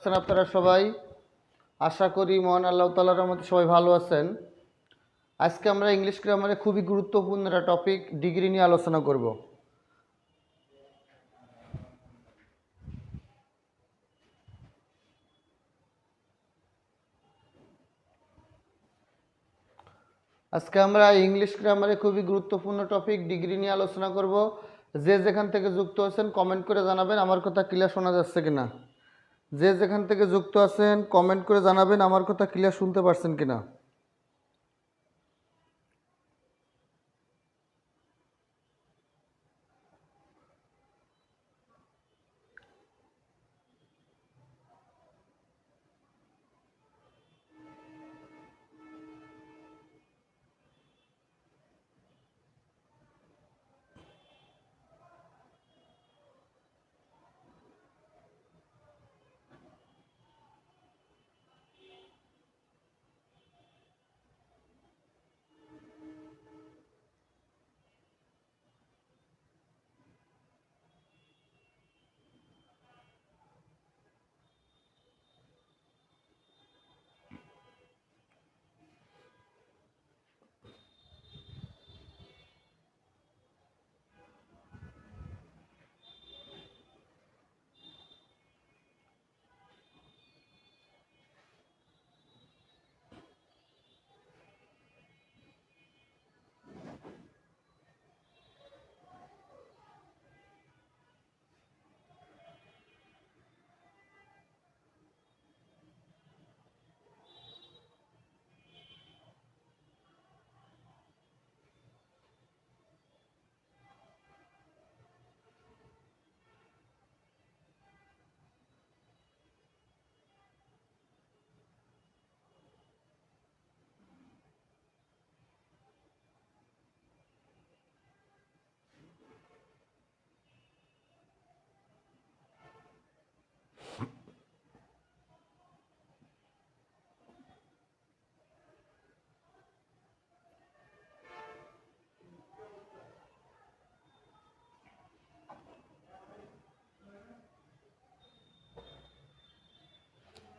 আছেন আপনারা সবাই? আশা করি মহান আল্লাহ তাআলার রহমতে সবাই ভালো আছেন। আজকে আমরা ইংলিশ গ্রামারে খুবই গুরুত্বপূর্ণ একটা টপিক ডিগ্রি নিয়ে আলোচনা করব। আজকে আমরা ইংলিশ গ্রামারে খুবই গুরুত্বপূর্ণ টপিক ডিগ্রি নিয়ে আলোচনা করব। যে যেখান থেকে যুক্ত আছেন কমেন্ট করে জানাবেন আমার কথা ক্লিয়ার শোনা যাচ্ছে কিনা। যে যেখান থেকে যুক্ত আছেন কমেন্ট করে জানাবেন আমার কথা ক্লিয়ার শুনতে পারছেন কিনা।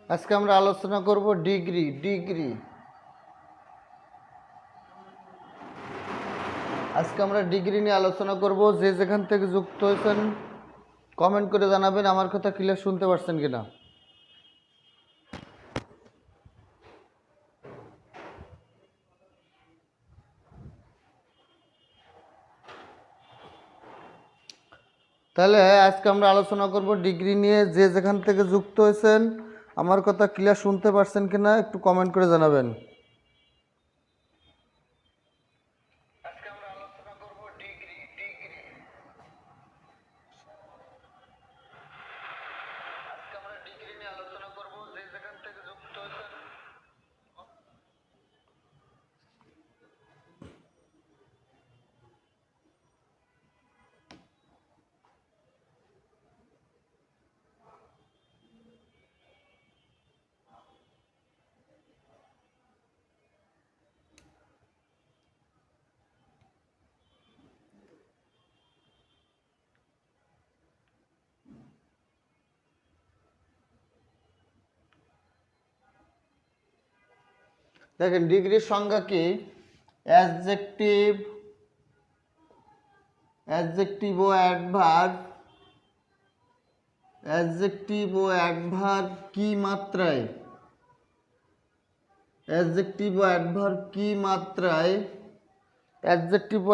আজকে আমরা আলোচনা করব আজকে আমরা ডিগ্রি নিয়ে আলোচনা করব। যে যেখান থেকে যুক্ত হয়েছেন কমেন্ট করে জানাবেন আমার কথা ক্লিয়ার শুনতে পারছেন কিনা। তাহলে আজকে আমরা আলোচনা করব ডিগ্রি নিয়ে। যে যেখান থেকে যুক্ত হয়েছেন আমার কথা ক্লিয়ার শুনতে পারছেন কিনা একটু কমেন্ট করে জানাবেন। দেখেন ডিগ্রির সংজ্ঞা কি। অ্যাডজেক্টিভ ও অ্যাডভার্ব কি মাত্রায় অ্যাডজেক্টিভ ও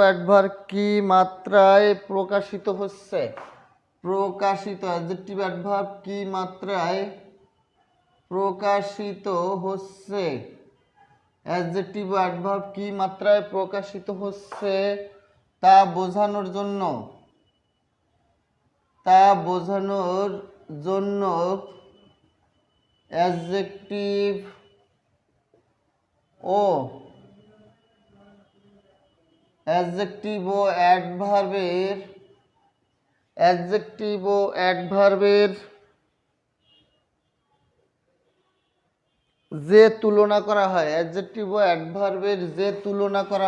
অ্যাডভার্ব প্রকাশিত হচ্ছে। অ্যাডজেক্টিভ অ্যাডভার্ব কি মাত্রায় প্রকাশিত হচ্ছে অ্যাডজেক্টিভ ও অ্যাডভার্ব কি মাত্রায় প্রকাশিত হচ্ছে তা বোঝানোর জন্য অ্যাডজেক্টিভ ও অ্যাডভার্বের যে তুলনা করা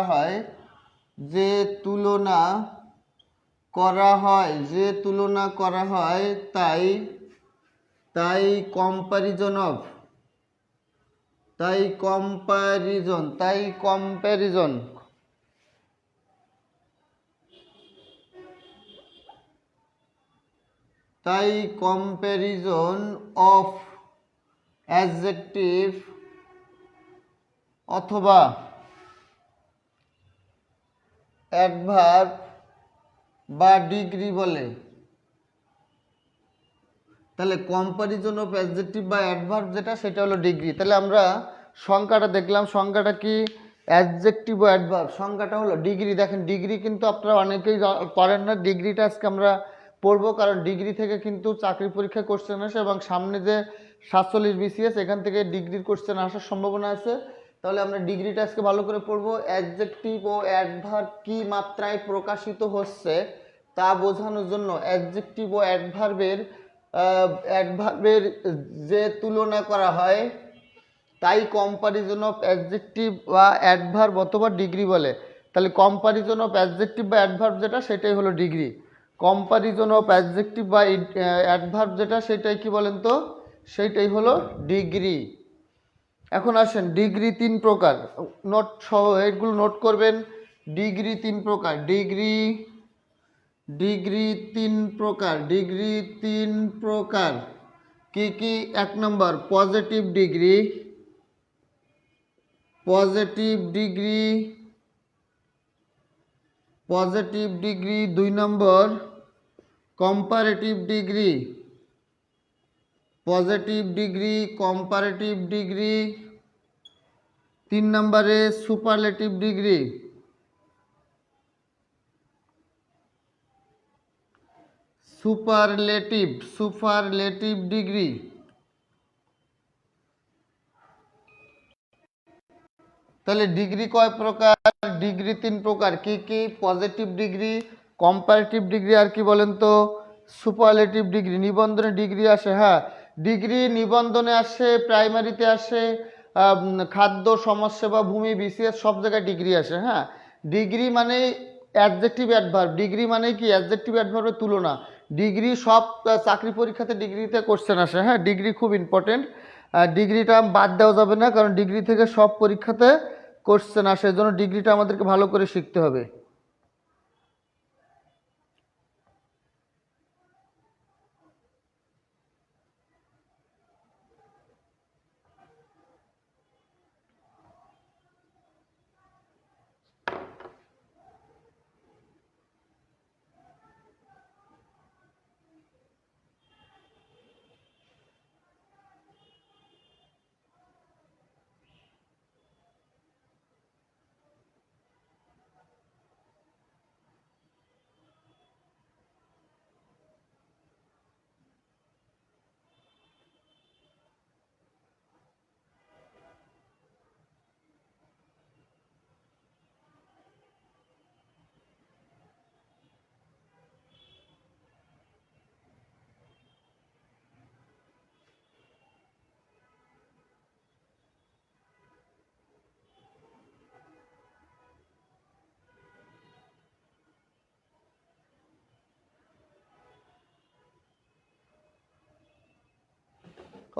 হয় তাই কম্প্যারিজন অফ, তাই কম্প্যারিজন, তাই কম্প্যারিজন, তাই কম্প্যারিজন অফ অ্যাডজেক্টিভ অথবা অ্যাডভার্ব বা ডিগ্রি বলে। তাহলে কম্প্যারিজন অফ অ্যাডজেক্টিভ বা অ্যাডভার্ব যেটা সেটা হলো ডিগ্রি। তাহলে আমরা সংখ্যাটা দেখলাম, সংখ্যাটা কি অ্যাডজেক্টিভ ও অ্যাডভার্ব, সংখ্যাটা হলো ডিগ্রি। দেখেন ডিগ্রি কিন্তু আপনারা অনেকেই করেন না, ডিগ্রিটা আজকে আমরা পড়বো, কারণ ডিগ্রি থেকে কিন্তু চাকরি পরীক্ষা কোশ্চেন আসে এবং সামনে যে 47 BCS এখান থেকে ডিগ্রির কোশ্চেন আসার সম্ভাবনা আছে। তাহলে আমরা ডিগ্রিটা আজকে ভালো করে পড়বো। অ্যাডজেক্টিভ ও অ্যাডভার্ব কি মাত্রায় প্রকাশিত হচ্ছে তা বোঝানোর জন্য অ্যাডজেক্টিভ ও অ্যাডভার্বের যে তুলনা করা হয় তাই কম্প্যারিজন অফ অ্যাডজেক্টিভ বা অ্যাডভার্ব অথবা ডিগ্রি বলে। তাহলে কম্প্যারিজন অফ অ্যাডজেক্টিভ বা অ্যাডভার্ব যেটা সেটাই হলো ডিগ্রি। কম্প্যারিজন অফ অ্যাডজেক্টিভ বা অ্যাডভার্ব যেটা সেটাই কি বলেন তো, সেইটাই হলো ডিগ্রি। এখন আসেন ডিগ্রি 3 প্রকার, নোট সহ এগুলো নোট করবেন। ডিগ্রি 3 প্রকার, ডিগ্রি 3 প্রকার, ডিগ্রি 3 প্রকার কি কি? 1 number positive degree, positive degree, positive degree. 2 number comparative degree, positive degree, comparative degree. 3 নম্বরে সুপারলেটিভ ডিগ্রি, সুপারলেটিভ ডিগ্রি। তাহলে ডিগ্রি কয় প্রকার? ডিগ্রি 3 প্রকার কি কি? পজিটিভ ডিগ্রি, কম্পারেটিভ ডিগ্রি, আর কি বলেন তো সুপারলেটিভ ডিগ্রি। নিবন্ধনে ডিগ্রি আসে, হ্যাঁ ডিগ্রি নিবন্ধনে আসে, প্রাইমারিতে আসে, খাদ্য সমাজসেবা ভূমি BCS সব জায়গায় ডিগ্রি আসে। হ্যাঁ ডিগ্রি মানে অ্যাডজেক্টিভ অ্যাডভার্ব, ডিগ্রি মানে কি অ্যাডজেক্টিভ অ্যাডভার্বের তুলনা। ডিগ্রি সব চাকরি পরীক্ষাতে ডিগ্রিতে কোশ্চেন আসে। হ্যাঁ ডিগ্রি খুব ইম্পর্টেন্ট, ডিগ্রিটা বাদ দেওয়া যাবে না, কারণ ডিগ্রি থেকে সব পরীক্ষাতে কোশ্চেন আসে, এই জন্য ডিগ্রিটা আমাদেরকে ভালো করে শিখতে হবে।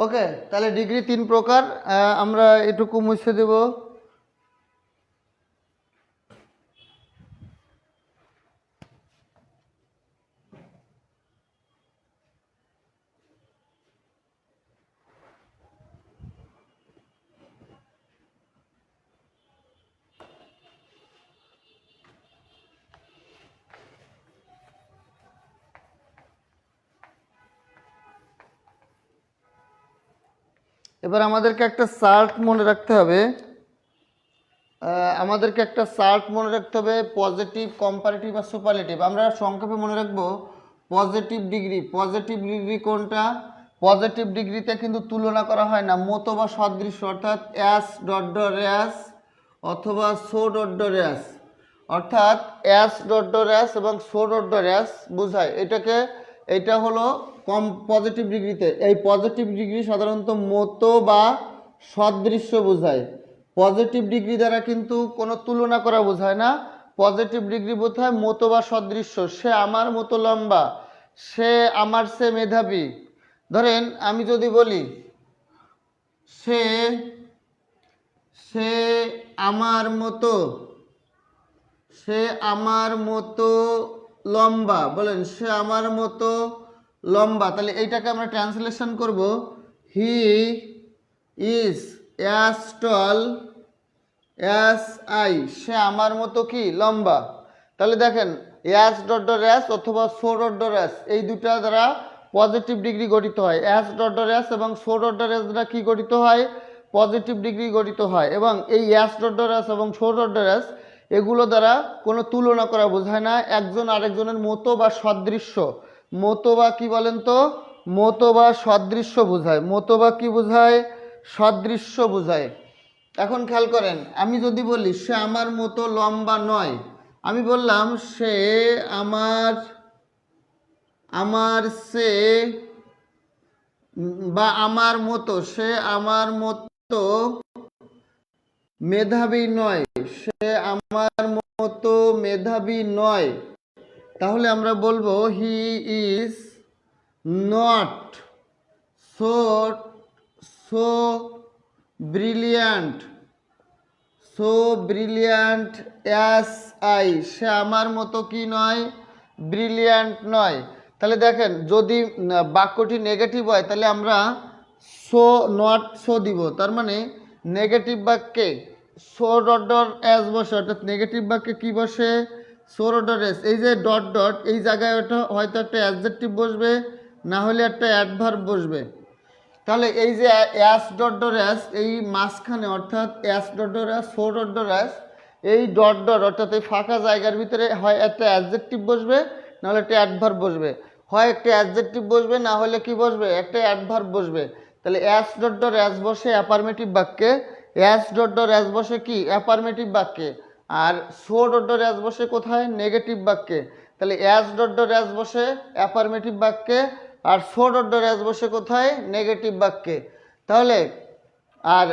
ওকে, তাহলে ডিগ্রি 3 প্রকার, আমরা এটুকু মুছে দেব। এবার আমাদেরকে একটা চার্ট মনে রাখতে হবে, পজিটিভ, কম্পারেটিভ আর সুপারলেটিভ। আমরা সংক্ষেপে মনে রাখবো পজিটিভ ডিগ্রি। পজিটিভ ডিগ্রি কোনটা? পজিটিভ ডিগ্রিতে কিন্তু তুলনা করা হয় না, মত বা সদৃশ্য, অর্থাৎ অ্যাস ডট ডট অ্যাস অথবা সো ডট ডট অ্যাস, অর্থাৎ অ্যাস ডট ডট অ্যাস এবং সো ডট ডট অ্যাস বোঝায় এটাকে। এটা হলো পজিটিভ ডিগ্রিতে। এই পজিটিভ ডিগ্রি সাধারণত মত বা সদৃশ্য বোঝায়। পজিটিভ ডিগ্রি দ্বারা কিন্তু কোনো তুলনা করা বোঝায় না, পজিটিভ ডিগ্রি বোঝায় মত বা সদৃশ্য। সে আমার মতো লম্বা, সে আমার চেয়ে মেধাবী, ধরেন আমি যদি বলি সে সে আমার মতো, সে আমার মতো লম্বা, বলেন সে আমার মতো লম্বা, তাহলে এইটাকে আমরা ট্রান্সলেশন করব he is as tall as I, সে আমার মতো কি লম্বা। তাহলে দেখেন অ্যাজ ডট ডট অ্যাজ অথবা সো ডট ডট অ্যাজ এই দুটা দ্বারা পজিটিভ ডিগ্রি গঠিত হয়। অ্যাজ ডট ডট অ্যাজ এবং সো ডট ডট অ্যাজ দ্বারা কী গঠিত হয়? পজিটিভ ডিগ্রি গঠিত হয়। এবং এই অ্যাজ ডট ডট অ্যাজ এবং সো ডট ডট অ্যাজ এগুলো দ্বারা কোনো তুলনা করা বোঝায় না, একজন আরেকজনের মতো বা সদৃশ্য, মতো বা কি বলেন তো, মতো বা সদৃশ্য বোঝায়, মতো বা কি বোঝায়? সদৃশ্য বোঝায়। এখন খেয়াল করেন আমি যদি বলি সে আমার মতো লম্বা নয়, আমি বললাম সে আমার আমার সে বা আমার মতো, সে আমার মতো মেধাবী নয়, সে আমার মতো মেধাবী নয়। তাহলে আমরা বলবো he is not so so brilliant, so brilliant as I, সে আমার মতো কি নয়? ব্রিলিয়ান্ট নয়। তাহলে দেখেন যদি বাক্যটি নেগেটিভ হয় তাহলে আমরা সো নট সো দিব, তার মানে নেগেটিভ বাক্যে সো ডট ডট অ্যাজ বসে, অর্থাৎ নেগেটিভ বাক্যে কি বসে? So dot dot as. এই যে ডট ডট এই জায়গায় ওটা হয়তো একটা অ্যাডজেক্টিভ বসবে, না হলে একটা অ্যাডভার্ব বসবে। তাহলে এই যে অ্যাস ডট ডট অ্যাস এই মাঝখানে, অর্থাৎ as dot dot as so dot dot as এই ডট ডট অর্থাৎ এই ফাঁকা জায়গার ভিতরে হয় একটা অ্যাডজেক্টিভ বসবে, না হলে একটা অ্যাডভার্ব বসবে, হয় একটা অ্যাডজেক্টিভ বসবে, না হলে কি বসবে? একটা অ্যাডভার্ব বসবে। তাহলে অ্যাস ডট ডট অ্যাস বসে অ্যাফার্মেটিভ বাক্যে, অ্যাস ডট ডট অ্যাস বসে কি? অ্যাফার্মেটিভ বাক্যে। আর সো ডট ডট অ্যাস বসে কোথায়? নেগেটিভ বাক্যে। তাহলে অ্যাস ডট ডট অ্যাস বসে অ্যাফার্মেটিভ বাক্যে, আর সো ডট ডট অ্যাস বসে কোথায়? নেগেটিভ বাক্যে। তাহলে আর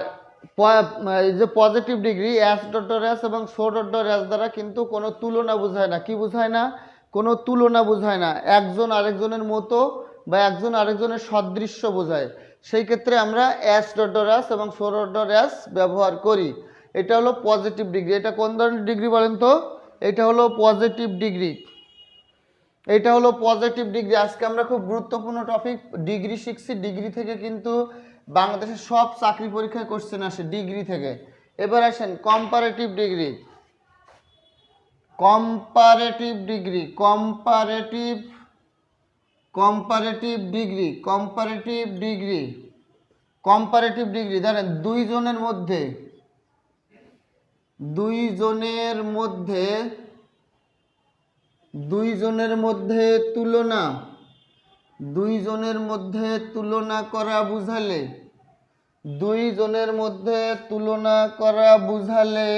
এই যে positive degree as dot dot as এবং সো ডট ডট অ্যাস দ্বারা কিন্তু কোনো তুলনা বোঝায় না। কি বোঝায় না? কোনো তুলনা বোঝায় না, একজন আরেকজনের মতো বা একজন আরেকজনের সদৃশ্য বোঝায়। সেই ক্ষেত্রে আমরা অ্যাস ডট ডট অ্যাস এবং সো ডট ডট অ্যাস ব্যবহার করি। এটা হলো পজিটিভ ডিগ্রি। এটা কোন ধরনের ডিগ্রি বলেন তো? এটা হলো পজিটিভ ডিগ্রি। এটা হলো পজিটিভ ডিগ্রি। আজকে আমরা খুব গুরুত্বপূর্ণ টপিক ডিগ্রি শিখছি। ডিগ্রি থেকে কিন্তু বাংলাদেশের সব চাকরি পরীক্ষায় কোশ্চেন আসে ডিগ্রি থেকে। এবার আসেন comparative degree. Comparative degree, comparative comparative degree, comparative degree, comparative degree ধরেন দুইজনের মধ্যে, দুইজনের মধ্যে, দুইজনের মধ্যে তুলনা, দুইজনের মধ্যে তুলনা করা বুঝালে, দুইজনের মধ্যে তুলনা করা বুঝালে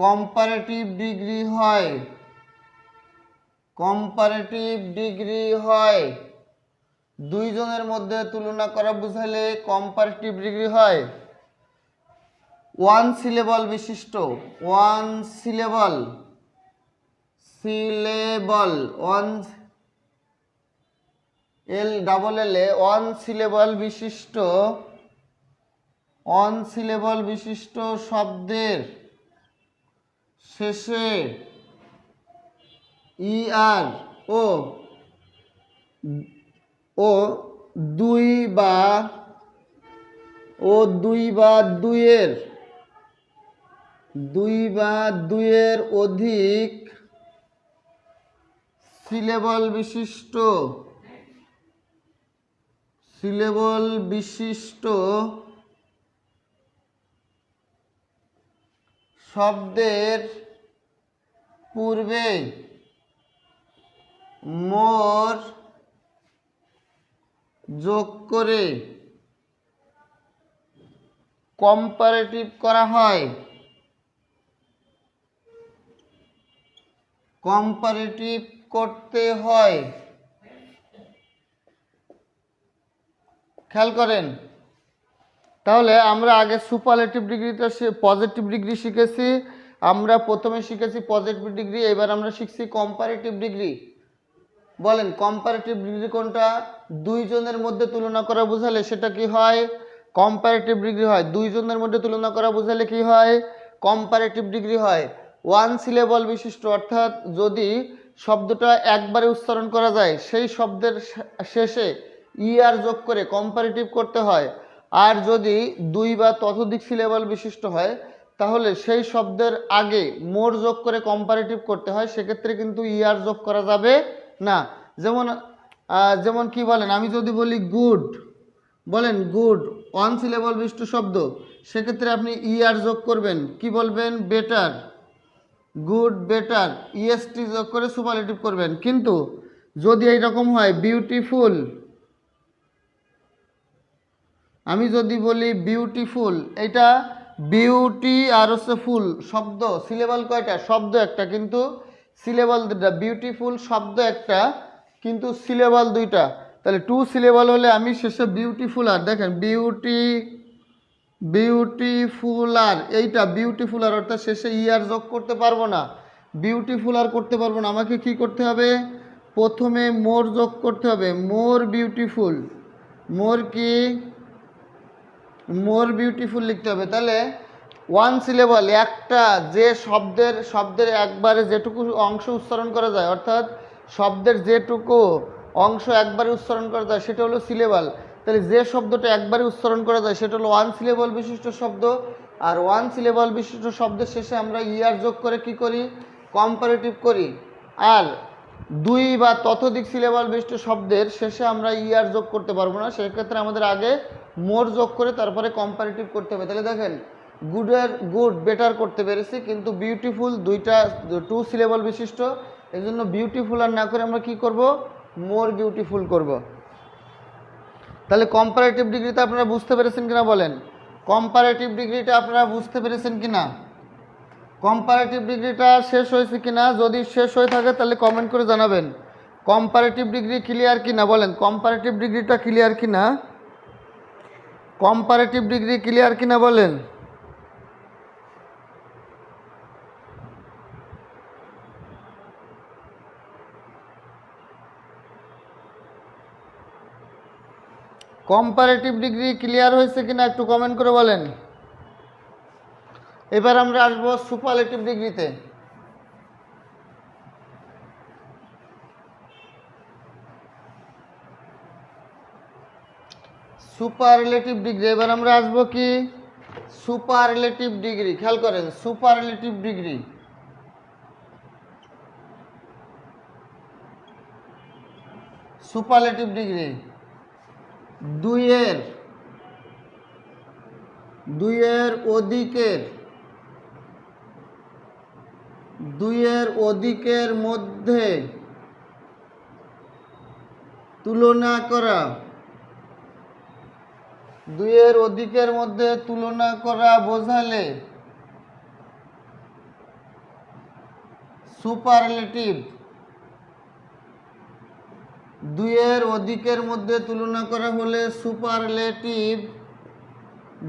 কম্পারেটিভ ডিগ্রি হয়, কম্পারেটিভ ডিগ্রি হয়। দুইজনের মধ্যে তুলনা করা বুঝালে কম্পারেটিভ ডিগ্রি হয়। ওয়ান সিলেবল বিশিষ্ট, one syllable, syllable, one L double L A, one syllable বিশিষ্ট, ওয়ান সিলেবল বিশিষ্ট শব্দের শেষে ইআর ও ও দুই বা দুইয়ের, দুই বা দুইয়ের অধিক সিলেবল বিশিষ্ট, সিলেবল বিশিষ্ট শব্দের পূর্বে মোর যোগ করে কম্পারেটিভ করা হয়, কম্পারেটিভ করতে হয়। খেয়াল করেন তাহলে আমরা আগে সুপারলেটিভ ডিগ্রিতে পজিটিভ ডিগ্রি শিখেছি, আমরা প্রথমে শিখেছি পজিটিভ ডিগ্রি, এবার আমরা শিখছি কম্পারেটিভ ডিগ্রি। বলেন কম্পারেটিভ ডিগ্রি কোনটা? দুইজনের মধ্যে তুলনা করা বোঝালে সেটা কি হয়? কম্পারেটিভ ডিগ্রি হয়। দুইজনের মধ্যে তুলনা করা বোঝালে কি হয়? কম্পারেটিভ ডিগ্রি হয়। ওয়ান সিলেবল বিশিষ্ট, অর্থাৎ যদি শব্দটা একবারে উচ্চারণ করা যায় সেই শব্দের শেষে আর যোগ করে কম্পারেটিভ করতে হয়। আর যদি দুই বা ততোধিক সিলেবল বিশিষ্ট হয় তাহলে সেই শব্দের আগে মোর যোগ করে কম্পারেটিভ করতে হয়। সেক্ষেত্রে কিন্তু আর যোগ করা যাবে না। যেমন যেমন কি বলেন, আমি যদি বলি গুড, বলেন গুড ওয়ান সিলেবল বিশিষ্ট শব্দ, সেক্ষেত্রে আপনি আর যোগ করবেন, কি বলবেন? বেটার, গুড বেটার, ইএসটি যোগ করে সুপারলেটিভ করবেন। কিন্তু যদি এইরকম হয় বিউটিফুল, আমি যদি বলি বিউটিফুল, এটা বিউটি আর হচ্ছে ফুল শব্দ সিলেবল কয়টা? শব্দ একটা কিন্তু সিলেবল দুটা। বিউটিফুল শব্দ একটা কিন্তু সিলেবল দুইটা। তাহলে টু সিলেবল হলে আমি শেষে বিউটিফুলার, দেখেন বিউটিফুলার, এইটা বিউটিফুলার, অর্থাৎ শেষে আর যোগ করতে পারবো না, বিউটিফুলার করতে পারবো না। আমাকে কি করতে হবে? প্রথমে মোর যোগ করতে হবে, মোর বিউটিফুল, মোর কি? মোর বিউটিফুল লিখতে হবে। তাহলে ওয়ান সিলেবল একটা যে শব্দের একবারে যেটুকু অংশ উচ্চারণ করা যায়, অর্থাৎ শব্দের যেটুকু অংশ একবারে উচ্চারণ করা যায় সেটা হলো সিলেবল। তাহলে যে শব্দটা একবারে উচ্চারণ করা যায় সেটা হলো ওয়ান সিলেবল বিশিষ্ট শব্দ। আর ওয়ান সিলেবল বিশিষ্ট শব্দের শেষে আমরা আর যোগ করে কি করি? কম্পারেটিভ করি। আর দুই বা ততোধিক সিলেবল বিশিষ্ট শব্দের শেষে আমরা আর যোগ করতে পারবো না, সেক্ষেত্রে আমাদের আগে মোর যোগ করে তারপরে কম্পারেটিভ করতে হবে। তাহলে দেখেন গুড বেটার করতে পেরেছি, কিন্তু বিউটিফুল দুইটা টু সিলেবল বিশিষ্ট, এই জন্য বিউটিফুল আর না করে আমরা কি করব? মোর বিউটিফুল করব। তাহলে কম্পারেটিভ ডিগ্রিটা আপনারা বুঝতে পেরেছেন কিনা বলেন? কম্পারেটিভ ডিগ্রিটা আপনারা বুঝতে পেরেছেন কিনা? কম্পারেটিভ ডিগ্রিটা শেষ হয়েছে কিনা? যদি শেষ হয়ে থাকে তাহলে কমেন্ট করে জানাবেন কম্পারেটিভ ডিগ্রি ক্লিয়ার কিনা। বলেন কম্পারেটিভ ডিগ্রিটা ক্লিয়ার কিনা? কম্পারেটিভ ডিগ্রি ক্লিয়ার কিনা বলেন। কম্পারেটিভ ডিগ্রি ক্লিয়ার হয়েছে কিনা একটু কমেন্ট করে বলেন। এবার আমরা আসবো সুপারলেটিভ ডিগ্রিতে। সুপারলেটিভ ডিগ্রি, এবার আমরা আসবো কি? Superlative degree. খেয়াল করেন সুপারলেটিভ ডিগ্রি, সুপারলেটিভ ডিগ্রি দুইয়ের অধিকের মধ্যে তুলনা করা, দুইয়ের অধিকের মধ্যে তুলনা করা বোঝালে সুপারলেটিভ, দুইয়ের অধিকের মধ্যে তুলনা করা হলে সুপারলেটিভ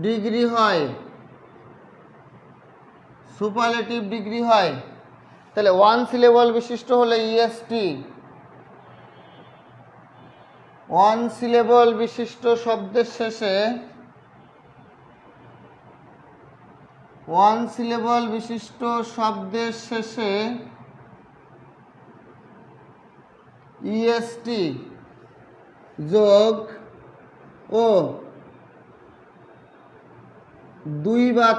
ডিগ্রি হয়, সুপারলেটিভ ডিগ্রি হয়। তাহলে ওয়ান সিলেবল বিশিষ্ট হলে ইএসটি, ওয়ান সিলেবল বিশিষ্ট শব্দের শেষে, ওয়ান সিলেবল বিশিষ্ট শব্দের শেষে ইএসটি যোগ ও দুই বা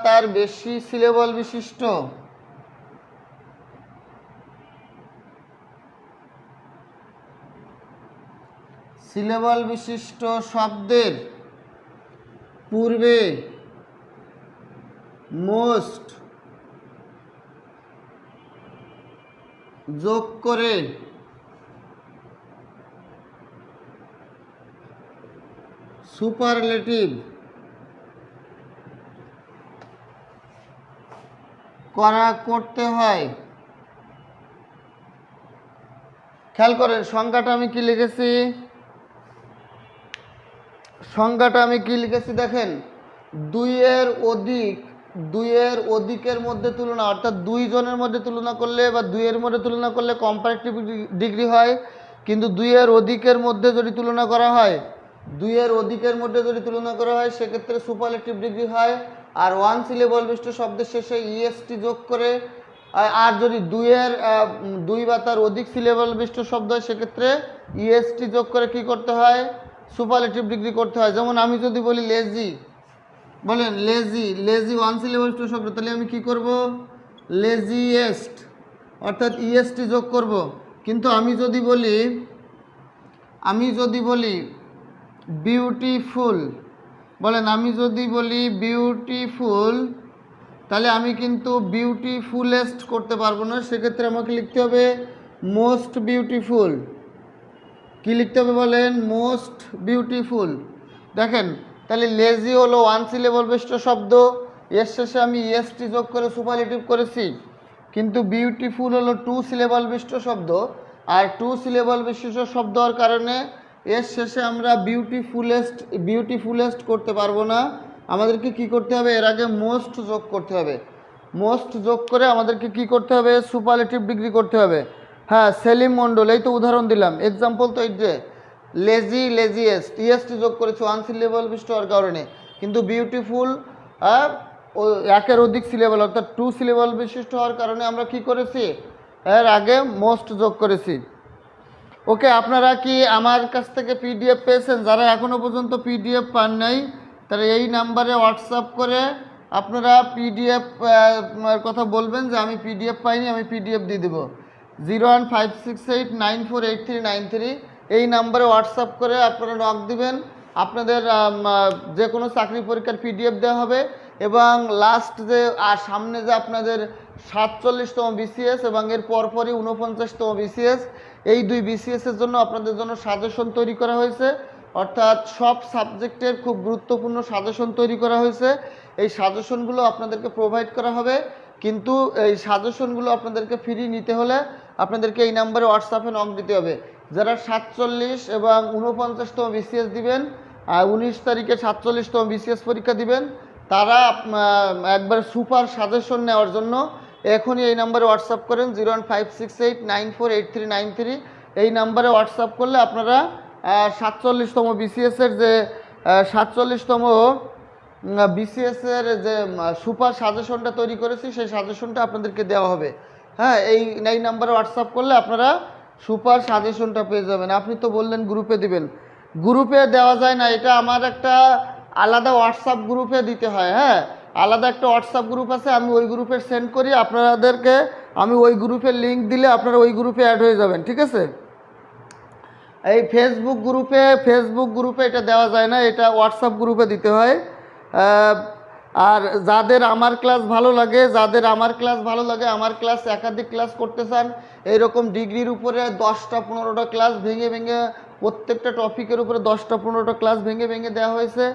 তার বেশি সিলেবল বিশিষ্ট শব্দের পূর্বে মোস্ট যোগ করে সুপারলেটিভ করতে হয়। খেয়াল করেন সংখ্যাটা আমি কি লিখেছি, দেখেন দুইয়ের অধিক, দুইয়ের অধিকের মধ্যে তুলনা, অর্থাৎ দুইজনের মধ্যে তুলনা করলে বা দুইয়ের মধ্যে তুলনা করলে কম্পারেটিভ ডিগ্রি হয়, কিন্তু দুইয়ের অধিকের মধ্যে যদি তুলনা করা হয়, দুইয়ের অধিকের মধ্যে যদি তুলনা করা হয় সেক্ষেত্রে সুপারলেটিভ ডিগ্রি হয়। আর ওয়ান সিলেবল বিশিষ্ট শব্দের শেষে ইএসটি যোগ করে, আর যদি দুই বা তার অধিক সিলেবল বিশিষ্ট শব্দ হয় সেক্ষেত্রে ইএসটি যোগ করে কি করতে হয়, সুপারলেটিভ ডিগ্রি করতে হয়। যেমন আমি যদি বলি লেজি, বলেন লেজি, লেজি ওয়ান সিলেবল বিশিষ্ট শব্দ, তাহলে আমি কি করব, লেজিয়েস্ট, অর্থাৎ ইএসটি যোগ করব। কিন্তু আমি যদি বলি বিউটিফুল, বলেন আমি যদি বলি বিউটিফুল, তাহলে আমি কিন্তু বিউটিফুলেস্ট করতে পারবো না, সেক্ষেত্রে আমাকে লিখতে হবে মোস্ট বিউটিফুল। কি লিখতে হবে বলেন, মোস্ট বিউটিফুল। দেখেন তাহলে লেজি হলো ওয়ান সিলেবল বিশিষ্ট শব্দ, এর শেষে আমি ইএসটি যোগ করে সুপারলেটিভ করেছি। কিন্তু বিউটিফুল হলো টু সিলেবল বিশিষ্ট শব্দ, আর টু সিলেবল বিশিষ্ট শব্দ হওয়ার কারণে এর শেষে আমরা বিউটিফুলেস্ট করতে পারবো না। আমাদেরকে কি করতে হবে, এর আগে মোস্ট যোগ করতে হবে। মোস্ট যোগ করে আমাদেরকে কি করতে হবে, সুপারলেটিভ ডিগ্রি করতে হবে। হ্যাঁ, সেলিম মণ্ডল, এই তো উদাহরণ দিলাম, এক্সাম্পল তো এই যে লেজি, লেজিয়েস্ট, ইএসটি যোগ করেছি ওয়ান সিলেবল বিশিষ্ট হওয়ার কারণে। কিন্তু বিউটিফুল একের অধিক সিলেবল অর্থাৎ টু সিলেবল বিশিষ্ট হওয়ার কারণে আমরা কি করেছি, এর আগে মোস্ট যোগ করেছি। ওকে, আপনারা কি আমার কাছ থেকে পিডিএফ পেয়েছেন? যারা এখনও পর্যন্ত পিডিএফ পান নাই তারা এই নাম্বারে হোয়াটসঅ্যাপ করে আপনারা পিডিএফ কথা বলবেন যে আমি পিডিএফ পাইনি, আমি পিডিএফ দিয়ে দেবো। 01568948393 এই নাম্বারে হোয়াটসঅ্যাপ করে আপনারা নক দিবেন। আপনাদের যে কোনো চাকরি পরীক্ষার পিডিএফ দেওয়া হবে। এবং লাস্ট যে আর সামনে যে আপনাদের 47তম বিসিএস এবং এর পরপরই 49তম বিসিএস, এই দুই বিসিএসের জন্য আপনাদের জন্য সাজেশন তৈরি করা হয়েছে, অর্থাৎ সব সাবজেক্টের খুব গুরুত্বপূর্ণ সাজেশন তৈরি করা হয়েছে। এই সাজেশনগুলো আপনাদেরকে প্রোভাইড করা হবে, কিন্তু এই সাজেশনগুলো আপনাদেরকে ফ্রি নিতে হলে আপনাদেরকে এই নাম্বারে হোয়াটসঅ্যাপে নক দিতে হবে। যারা 47 এবং 49তম বিসিএস দিবেন, 19 তারিখে 47তম বিসিএস পরীক্ষা দিবেন, তারা একবার সুপার সাজেশন নেওয়ার জন্য এখনই এই নাম্বারে হোয়াটসঅ্যাপ করেন 01568948393। এই নাম্বারে হোয়াটসঅ্যাপ করলে আপনারা 47তম বিসিএসের যে 47তম বিসিএসের যে সুপার সাজেশনটা তৈরি করেছি সেই সাজেশনটা আপনাদেরকে দেওয়া হবে। হ্যাঁ, এই নাম্বারে হোয়াটসঅ্যাপ করলে আপনারা সুপার সাজেশনটা পেয়ে যাবেন। আপনি তো বললেন গ্রুপে দিবেন, গ্রুপে দেওয়া যায় না, এটা আমার একটা আলাদা হোয়াটসঅ্যাপ গ্রুপে দিতে হয়। হ্যাঁ, আলাদা একটা হোয়াটসঅ্যাপ গ্রুপ আছে, আমি ওই গ্রুপে সেন্ড করি আপনাদেরকে, আমি ওই গ্রুপের লিঙ্ক দিলে আপনারা ওই গ্রুপে অ্যাড হয়ে যাবেন, ঠিক আছে? এই ফেসবুক গ্রুপে এটা দেওয়া যায় না, এটা হোয়াটসঅ্যাপ গ্রুপে দিতে হয়। আর যাদের আমার ক্লাস ভালো লাগে, আমার ক্লাস একাধিক ক্লাস করতে চান, এইরকম ডিগ্রির উপরে 10টা 15টা ক্লাস ভেঙে প্রত্যেকটা টপিকের উপরে 10টা 15টা ক্লাস ভেঙে দেওয়া হয়েছে।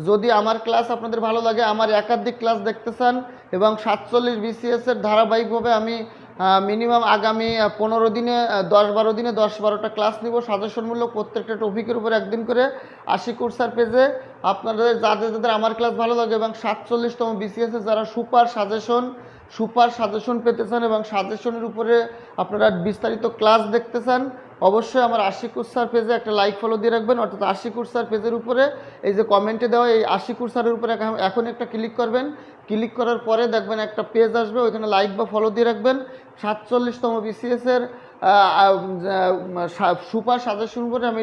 যদি আমার ক্লাস আপনাদের ভালো লাগে, আমার একাধিক ক্লাস দেখতে চান এবং 47 বিসিএসের ধারাবাহিকভাবে আমি মিনিমাম আগামী 15 দিনে 10-12 দিনে 10-12টা ক্লাস নিব সাজেশনমূলক, প্রত্যেকটা টপিকের উপর একদিন করে। আশিক স্যার পেজে আপনাদের যাদের আমার ক্লাস ভালো লাগে এবং 47তম বিসিএসে যারা সুপার সাজেশন পেতে চান এবং সাজেশনের উপরে আপনারা বিস্তারিত ক্লাস দেখতে চান, অবশ্যই আমার আশিক স্যার পেজে একটা লাইক ফলো দিয়ে রাখবেন। অর্থাৎ আশিক স্যার পেজের উপরে এই যে কমেন্টে দেওয়া এই আশিক স্যারের উপরে এখন একটা ক্লিক করবেন, ক্লিক করার পরে দেখবেন একটা পেজ আসবে, ওইখানে লাইক বা ফলো দিয়ে রাখবেন। 47তম বিসিএসের সুপার সাজেশন উপরে আমি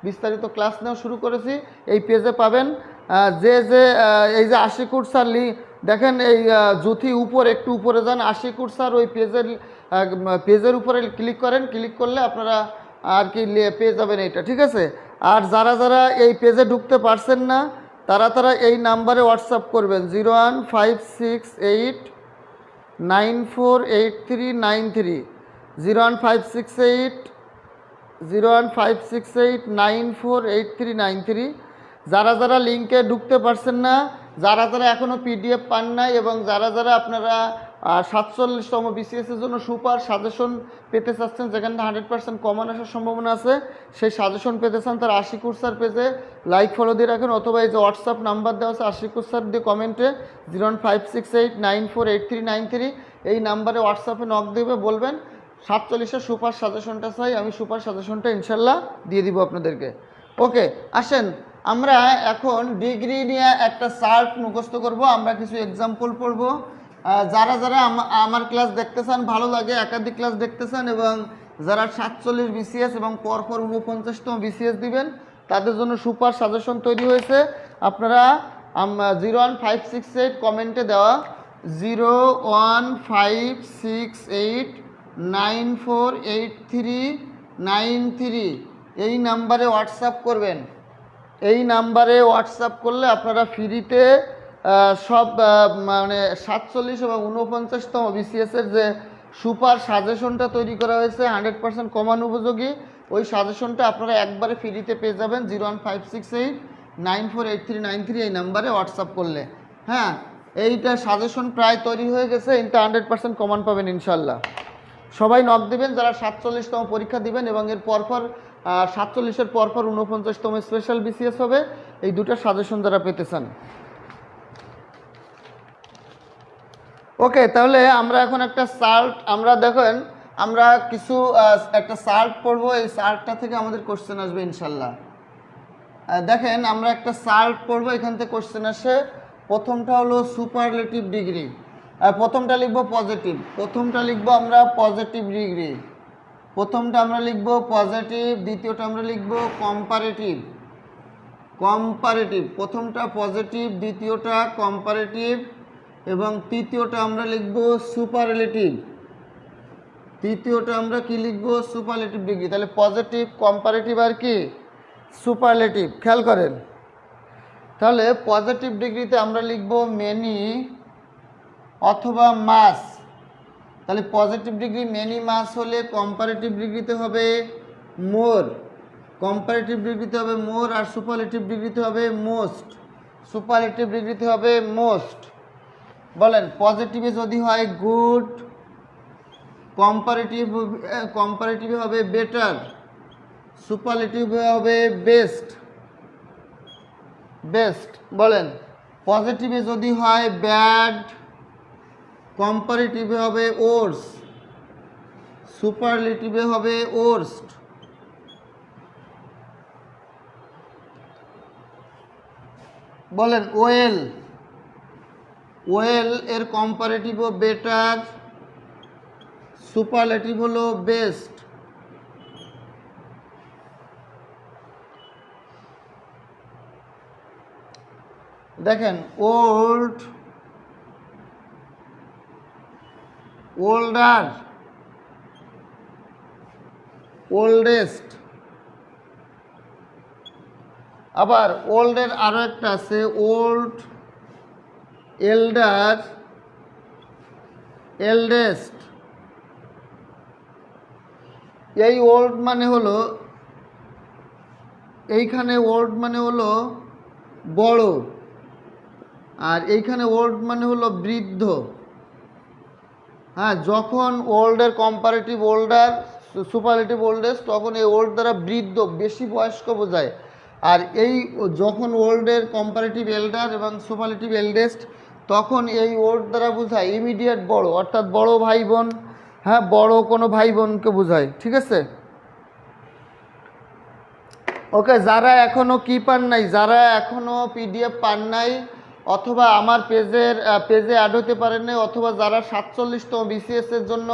বিস্তারিত ক্লাস নেওয়া শুরু করেছি, এই পেজে পাবেন। এই যে আশিক স্যার দেখেন, এই জুথি একটু উপরে যান, আশিক স্যার ওই পেজের উপরে ক্লিক করেন, ক্লিক করলে আপনারা আর কি পেয়ে যাবেন এইটা, ঠিক আছে? আর যারা এই পেজে ঢুকতে পারছেন না তারা এই নাম্বারে হোয়াটসঅ্যাপ করবেন 01568948393, 01568948393। যারা লিঙ্কে ঢুকতে পারছেন না, যারা এখনও পিডিএফ পান নাই এবং যারা আপনারা আর 47তম BCS এর জন্য সুপার সাজেশন পেতে চাচ্ছেন, যেখানে 100% কমন আসার সম্ভাবনা আছে, সেই সাজেশন পেতে চান, তার আশিকুর স্যার পেজে লাইক ফলো দিয়ে রাখেন, অথবা এই যে হোয়াটসঅ্যাপ নাম্বার দেওয়া আছে আশিকুর স্যার দিয়ে কমেন্টে 01568948393 এই নাম্বারে হোয়াটসঅ্যাপে নক দেবে, বলবেন 47-এর সুপার সাজেশনটা চাই, আমি সুপার সাজেশনটা ইনশাল্লাহ দিয়ে দিব আপনাদেরকে। ওকে, আসেন আমরা এখন ডিগ্রি নিয়ে একটা চার্ট মুখস্থ করব, আমরা কিছু এক্সাম্পল পড়ব। যারা যারা আমার ক্লাস দেখতে চান, ভালো লাগে একাধিক ক্লাস দেখতে চান, এবং যারা 47 BCS এবং পরপর 49তম BCS দিবেন, তাদের জন্য সুপার সাজেশন তৈরি হয়েছে। আপনারা 01568 কমেন্টে দেওয়া 01568948393 এই নাম্বারে হোয়াটসঅ্যাপ করবেন। এই নাম্বারে হোয়াটসঅ্যাপ করলে আপনারা ফ্রিতে সব মানে 47 এবং 49তম BCS-এর যে সুপার সাজেশনটা তৈরি করা হয়েছে 100% কমান উপযোগী, ওই সাজেশনটা আপনারা একবারে ফ্রিতে পেয়ে যাবেন 01568948393 এই নাম্বারে হোয়াটসঅ্যাপ করলে। হ্যাঁ, এইটা সাজেশন প্রায় তৈরি হয়ে গেছে, এটা 100% কমান পাবেন ইনশাল্লাহ। সবাই নক দেবেন যারা 47তম পরীক্ষা দিবেন, এবং এর পরপর 47-এর পরপর 49তম স্পেশাল BCS হবে, এই দুটো সাজেশন যারা পেতে চান। ওকে, তাহলে আমরা এখন একটা চার্ট, আমরা দেখেন আমরা কিছু একটা চার্ট পড়বো, এই চার্টটা থেকে আমাদের কোশ্চেন আসবে ইনশাল্লাহ। দেখেন আমরা একটা চার্ট পড়বো, এখান থেকে কোশ্চেন আসে। প্রথমটা হলো সুপারলেটিভ ডিগ্রি, প্রথমটা লিখবো পজিটিভ, প্রথমটা লিখবো আমরা পজিটিভ ডিগ্রি, প্রথমটা আমরা লিখব পজিটিভ, দ্বিতীয়টা আমরা লিখব কম্পারেটিভ, কম্পারেটিভ, প্রথমটা পজিটিভ, দ্বিতীয়টা কম্পারেটিভ, এবং তৃতীয়টা আমরা লিখব সুপারলেটিভ, তৃতীয়টা আমরা কি লিখব সুপারলেটিভ ডিগ্রি। তাহলে পজিটিভ, কম্পারেটিভ আর কি সুপারলেটিভ, খেয়াল করেন। তাহলে পজিটিভ ডিগ্রিতে আমরা লিখব মেনি অথবা মাস। তাহলে পজিটিভ ডিগ্রি মেনি মাস হলে কম্পারেটিভ ডিগ্রিতে হবে মোর, কম্পারেটিভ ডিগ্রিতে হবে মোর, আর সুপারলেটিভ ডিগ্রিতে হবে মোস্ট, সুপারলেটিভ ডিগ্রিতে হবে মোস্ট। বলেন পজিটিভে যদি হয় গুড, কম্পারেটিভে হবে বেটার, সুপারলেটিভে হবে বেস্ট, বেস্ট। বলেন পজিটিভে যদি হয় ব্যাড, কম্পারেটিভে হবে ওর্স, সুপারলেটিভে হবে ওর্স্ট। বলেন ওয়েল, ওয়েল এর কম্পারেটিভ বেটার, সুপারলেটিভ হলো বেস্ট। দেখেন ওল্ড, ওল্ডার, ওল্ডেস্ট। আবার ওল্ডের আরও একটা আছে ওল্ড, এল্ডার, এল্ডেস্ট। এই ওল্ড মানে হলো, এইখানে ওল্ড মানে হলো বড়, আর এইখানে ওল্ড মানে হলো বৃদ্ধ। হ্যাঁ, যখন ওল্ডের কম্পারেটিভ ওল্ডার, সুপারলেটিভ ওল্ডেস্ট, তখন এই ওল্ড দ্বারা বৃদ্ধ, বেশি বয়স্ক বোঝায়। আর এই যখন ওল্ডের কম্পারেটিভ এল্ডার এবং সুপারলেটিভ এল্ডেস্ট, তখন এই ওল্ড দ্বারা বোঝায় ইমিডিয়েট বড়, অর্থাৎ বড় ভাই বোন। হ্যাঁ, বড় কোনো ভাই বোনকে বোঝায়, ঠিক আছে। ওকে, যারা এখনও কি পান নাই, যারা এখনও PDF পান নাই, অথবা আমার পেজে অ্যাড হতে পারেন নাই, অথবা যারা 47তম BCS-এর জন্য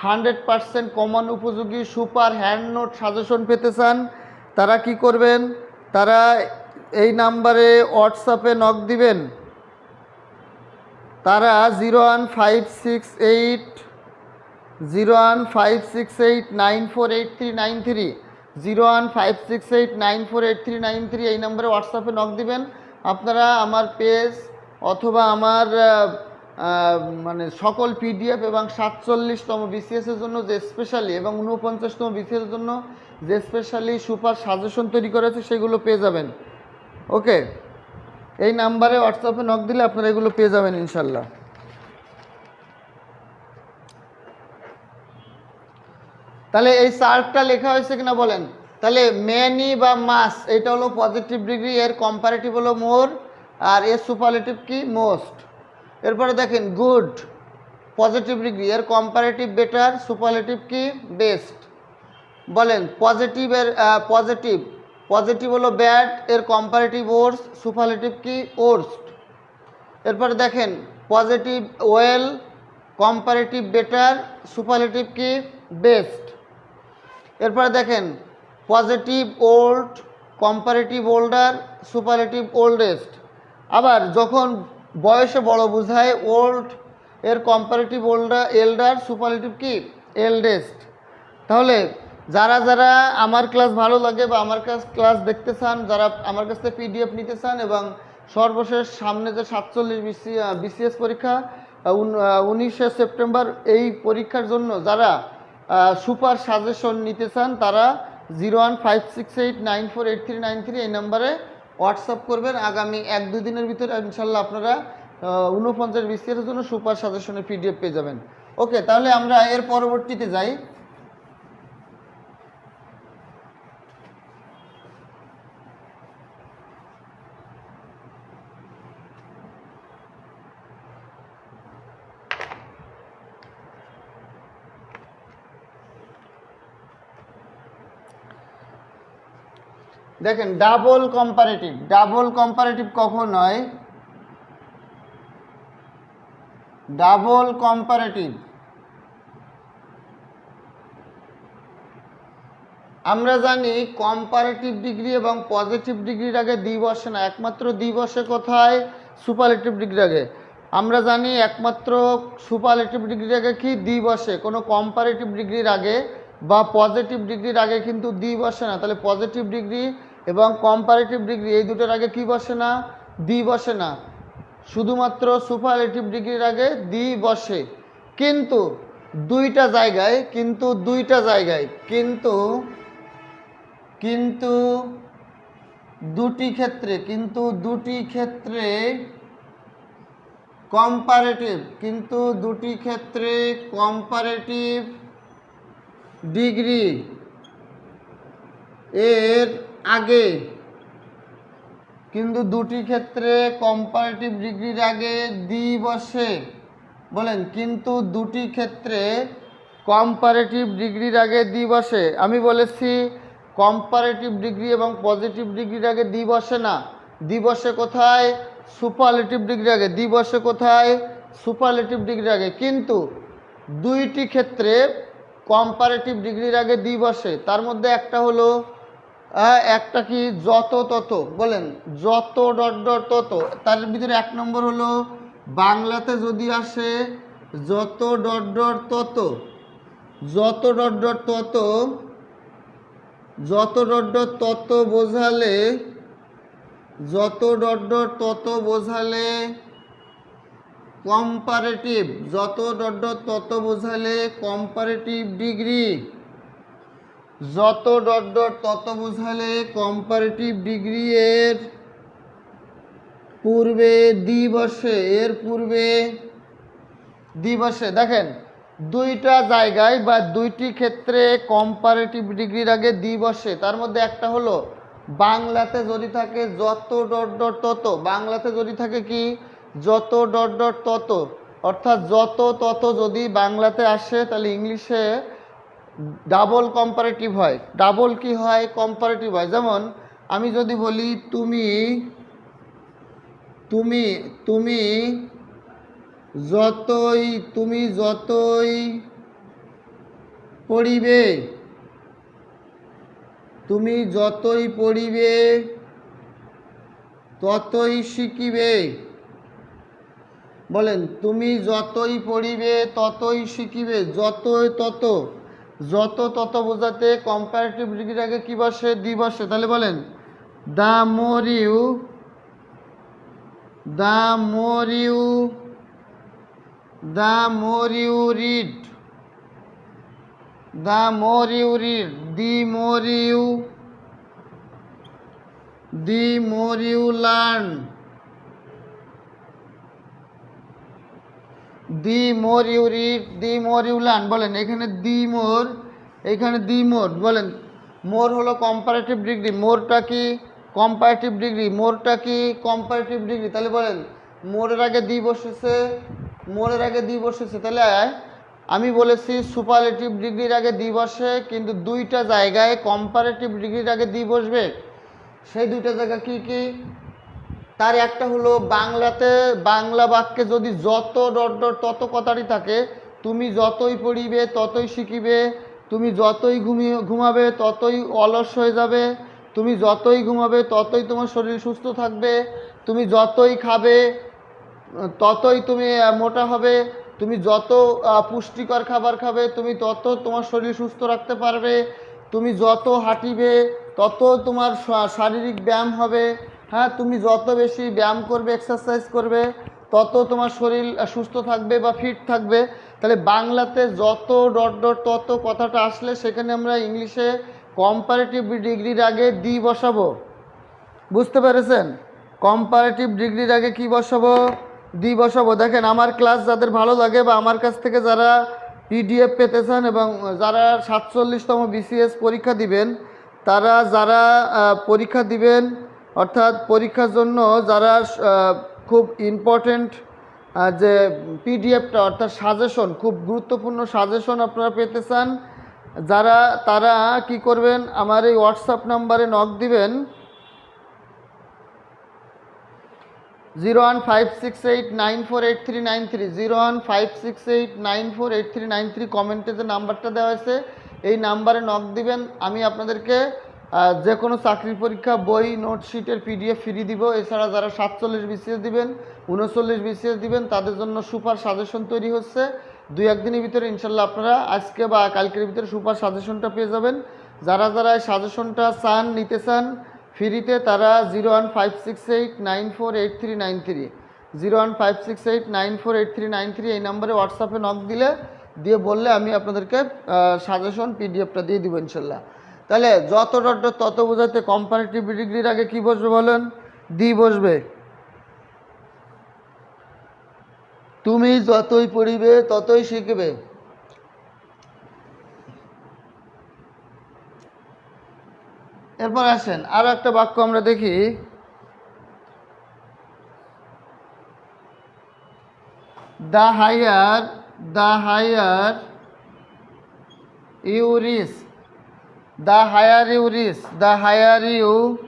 100% কমন উপযোগী সুপার হ্যান্ড নোট সাজেশন পেতে চান, তারা কি করবেন, তারা এই নাম্বারে হোয়াটসঅ্যাপে নক দিবেন। তারা 01568948393 01568948393 এই নম্বরে হোয়াটসঅ্যাপে নক দিবেন। আপনারা আমার পেজ অথবা আমার মানে সকল PDF এবং 47তম BCS-এর জন্য যে স্পেশালি এবং 49তম BCS-এর জন্য যে স্পেশালি সুপার সাজেশন তৈরি করেছে সেগুলো পেয়ে যাবেন। ওকে, এই নাম্বারে হোয়াটসঅ্যাপে নক দিলে আপনারা এগুলো পেয়ে যাবেন ইনশাল্লাহ। তাহলে এই চার্টটা লেখা হয়েছে কিনা বলেন। তাহলে মেনি বা মাস এটা হলো পজিটিভ ডিগ্রি, এর কম্পারেটিভ হলো মোর, আর এর সুপারলেটিভ কি মোস্ট। এরপরে দেখেন গুড পজিটিভ ডিগ্রি, এর কম্পারেটিভ বেটার, সুপারলেটিভ কি বেস্ট। বলেন পজিটিভের পজিটিভ, পজিটিভ হলো ব্যাড, এর কম্পারেটিভ ওর্স, সুপারলেটিভ কি ওর্স্ট। এরপরে দেখেন positive well, comparative better, superlative কি বেস্ট। এরপরে দেখেন positive old, comparative older, superlative oldest. আবার যখন বয়সে বড় বোঝায় ওল্ড, এর কম্পারেটিভ এল্ডার, সুপারলেটিভ কি এল্ডেস্ট। তাহলে যারা যারা আমার ক্লাস ভালো লাগে বা আমার ক্লাস দেখতে চান, যারা আমার কাছ থেকে পিডিএফ নিতে চান, এবং সর্বশেষ সামনে যে 47 বিসিএস পরীক্ষা 19শে সেপ্টেম্বর, এই পরীক্ষার জন্য যারা সুপার সাজেশন নিতে চান তারা 01568948393 এই নাম্বারে হোয়াটসঅ্যাপ করবেন। আগামী 1-2 দিনের ভিতরে ইনশাল্লাহ আপনারা 49 বিসিএস জন্য সুপার সাজেশনের পিডিএফ পেয়ে যাবেন। ওকে, তাহলে আমরা এর পরবর্তীতে যাই। দেখেন ডাবল কম্পারেটিভ, ডাবল কম্পারেটিভ কখন হয়? ডাবল কম্পারেটিভ আমরা জানি কম্পারেটিভ ডিগ্রি এবং পজিটিভ ডিগ্রির আগে দ্বি বসে না, একমাত্র দ্বি বসে কোথায়? সুপারলেটিভ ডিগ্রির আগে। আমরা জানি একমাত্র সুপারলেটিভ ডিগ্রির আগে কি দ্বি বসে, কোনো কম্পারেটিভ ডিগ্রির আগে বা পজিটিভ ডিগ্রির আগে কিন্তু দ্বি বসে না। তাহলে পজিটিভ ডিগ্রি এবং কম্পারেটিভ ডিগ্রি এই দুটোর আগে কি বসে না? দ্বি বসে না, শুধুমাত্র সুপারলেটিভ ডিগ্রির আগে দ্বি বসে। কিন্তু দুইটা জায়গায়, কিন্তু দুটি ক্ষেত্রে কম্পারেটিভ ডিগ্রি এর আগে, কিন্তু দুটি ক্ষেত্রে কম্পারেটিভ ডিগ্রির আগে দ্বি বসে। বলেন কিন্তু দুটি ক্ষেত্রে কম্পারেটিভ ডিগ্রির আগে দ্বি বসে। আমি বলেছি কম্পারেটিভ ডিগ্রি এবং পজিটিভ ডিগ্রির আগে দ্বি বসে না, দ্বি বসে কোথায়? সুপারলেটিভ ডিগ্রির আগে। দ্বি বসে কোথায়? সুপারলেটিভ ডিগ্রির আগে। কিন্তু দুইটি ক্ষেত্রে কম্পারেটিভ ডিগ্রির আগে দ্বি বসে। তার মধ্যে একটা হলো একটা কি যত তত, বলেন যত ডট ডট তত। তার ভিতরে 1 নম্বর হলো বাংলাতে যদি আসে যত ডট ডট তত, যত ডট ডট তত, যত ডট ডট তত বোঝালে, যত ডট ডট তত বোঝালে কম্পারেটিভ, যত ডট ডট তত বোঝালে কম্পারেটিভ ডিগ্রি, যত ডট ডট তত বোঝালে কম্পারেটিভ ডিগ্রি এর পূর্বে দ্বি বসে, এর পূর্বে দ্বি বসে। দেখেন দুইটা জায়গায় বা দুইটি ক্ষেত্রে কম্পারেটিভ ডিগ্রির আগে দ্বি বসে। তার মধ্যে একটা হলো বাংলাতে যদি থাকে যত ডট ডট তত, বাংলাতে যদি থাকে কি যত ডট ডট তত, অর্থাৎ যত তত যদি বাংলাতে আসে তাহলে ইংলিশে ডাবল কম্পারেটিভ হয়। ডাবল কি হয়? কম্পারেটিভ হয়। যেমন আমি যদি বলি তুমি যতই পড়িবে, তুমি যতই পড়িবে ততই শিখিবে। বলেন তুমি যতই পড়িবে ততই শিখিবে, যতই তত, যত তত বোঝাতে কম্পারেটিভ ডিগ্রির আগে কি বসে? দ্বি বসে। তাহলে বলেন the more you read, the more you read, the more you learn, the more you read, the more you learn। বলেন এখানে the more, এইখানে দি মোর, বলেন মোর হলো কম্পারেটিভ ডিগ্রি, মোরটা কি কম্পারেটিভ ডিগ্রি, মোরটা কি কম্পারেটিভ ডিগ্রি, তাহলে বলেন মোরের আগে দি বসেছে, মোরের আগে দি বসেছে, তাহলে আমি বলেছি সুপারলেটিভ ডিগ্রির আগে দি বসে, কিন্তু দুইটা জায়গায় কম্পারেটিভ ডিগ্রির আগে দি বসবে। সেই দুইটা জায়গা কি কি? তার একটা হলো বাংলাতে, বাংলা বাক্যে যদি যত ডট ডট তত কথাটি থাকে, তুমি যতই পড়িবে ততই শিখিবে, তুমি যতই ঘুমাবে ততই অলস হয়ে যাবে, তুমি যতই ঘুমাবে ততই তোমার শরীর সুস্থ থাকবে, তুমি যতই খাবে ততই তুমি মোটা হবে, তুমি যত পুষ্টিকর খাবার খাবে তুমি তত তোমার শরীর সুস্থ রাখতে পারবে, তুমি যত হাঁটিবে তত তোমার শারীরিক ব্যায়াম হবে, হ্যাঁ তুমি যত বেশি ব্যায়াম করবে এক্সারসাইজ করবে তত তোমার শরীর সুস্থ থাকবে বা ফিট থাকবে। তাহলে বাংলাতে যত ডট ডট তত কথাটা আসলে সেখানে আমরা ইংলিশে কম্পারেটিভ ডিগ্রির আগে দি বসাবো। বুঝতে পেরেছেন? কম্পারেটিভ ডিগ্রির আগে কি বসাবো? দি বসাবো। দেখেন আমার ক্লাস যাদের ভালো লাগে বা আমার কাছ থেকে যারা পিডিএফ পেতে চান এবং যারা 47তম বিসিএস পরীক্ষা দিবেন, তারা যারা পরীক্ষা দিবেন অর্থাৎ পরীক্ষার জন্য যারা খুব ইম্পর্টেন্ট যে পিডিএফটা অর্থাৎ সাজেশন, খুব গুরুত্বপূর্ণ সাজেশন আপনারা পেতে চান, যারা তারা কি করবেন, আমার এই হোয়াটসঅ্যাপ নাম্বারে নক দিবেন 01568948393, 01568948393, কমেন্টে যে নাম্বারটা দেওয়া হয়েছে এই নাম্বারে নক দিবেন। আমি আপনাদেরকে যে কোনো চাকরির পরীক্ষা বই নোটশিটের পিডিএফ ফ্রি দিব। এছাড়া যারা 47 বিসিএস দিবেন, 39 বিসিএস দিবেন, তাদের জন্য সুপার সাজেশন তৈরি হচ্ছে। 2-1 দিনের ভিতরে ইনশাল্লাহ আপনারা আজকে বা কালকের ভিতরে সুপার সাজেশনটা পেয়ে যাবেন। যারা যারা এই সাজেশনটা চান, নিতে চান ফ্রিতে, তারা 01568948393, 01568948393 এই নম্বরে হোয়াটসঅ্যাপে নক দিয়ে বললে আমি আপনাদেরকে সাজেশন পিডিএফটা দিয়ে দিব ইনশাল্লাহ। তাহলে যত ডট ডট তত বোঝাতে কম্পারেটিভ ডিগ্রির আগে কি বসবে বলেন? দি বসবে। তুমি যতই পড়িবে ততই শিখবে। এরপর আসেন আরো একটা বাক্য আমরা দেখি। the higher you reach, the higher you reach, the higher you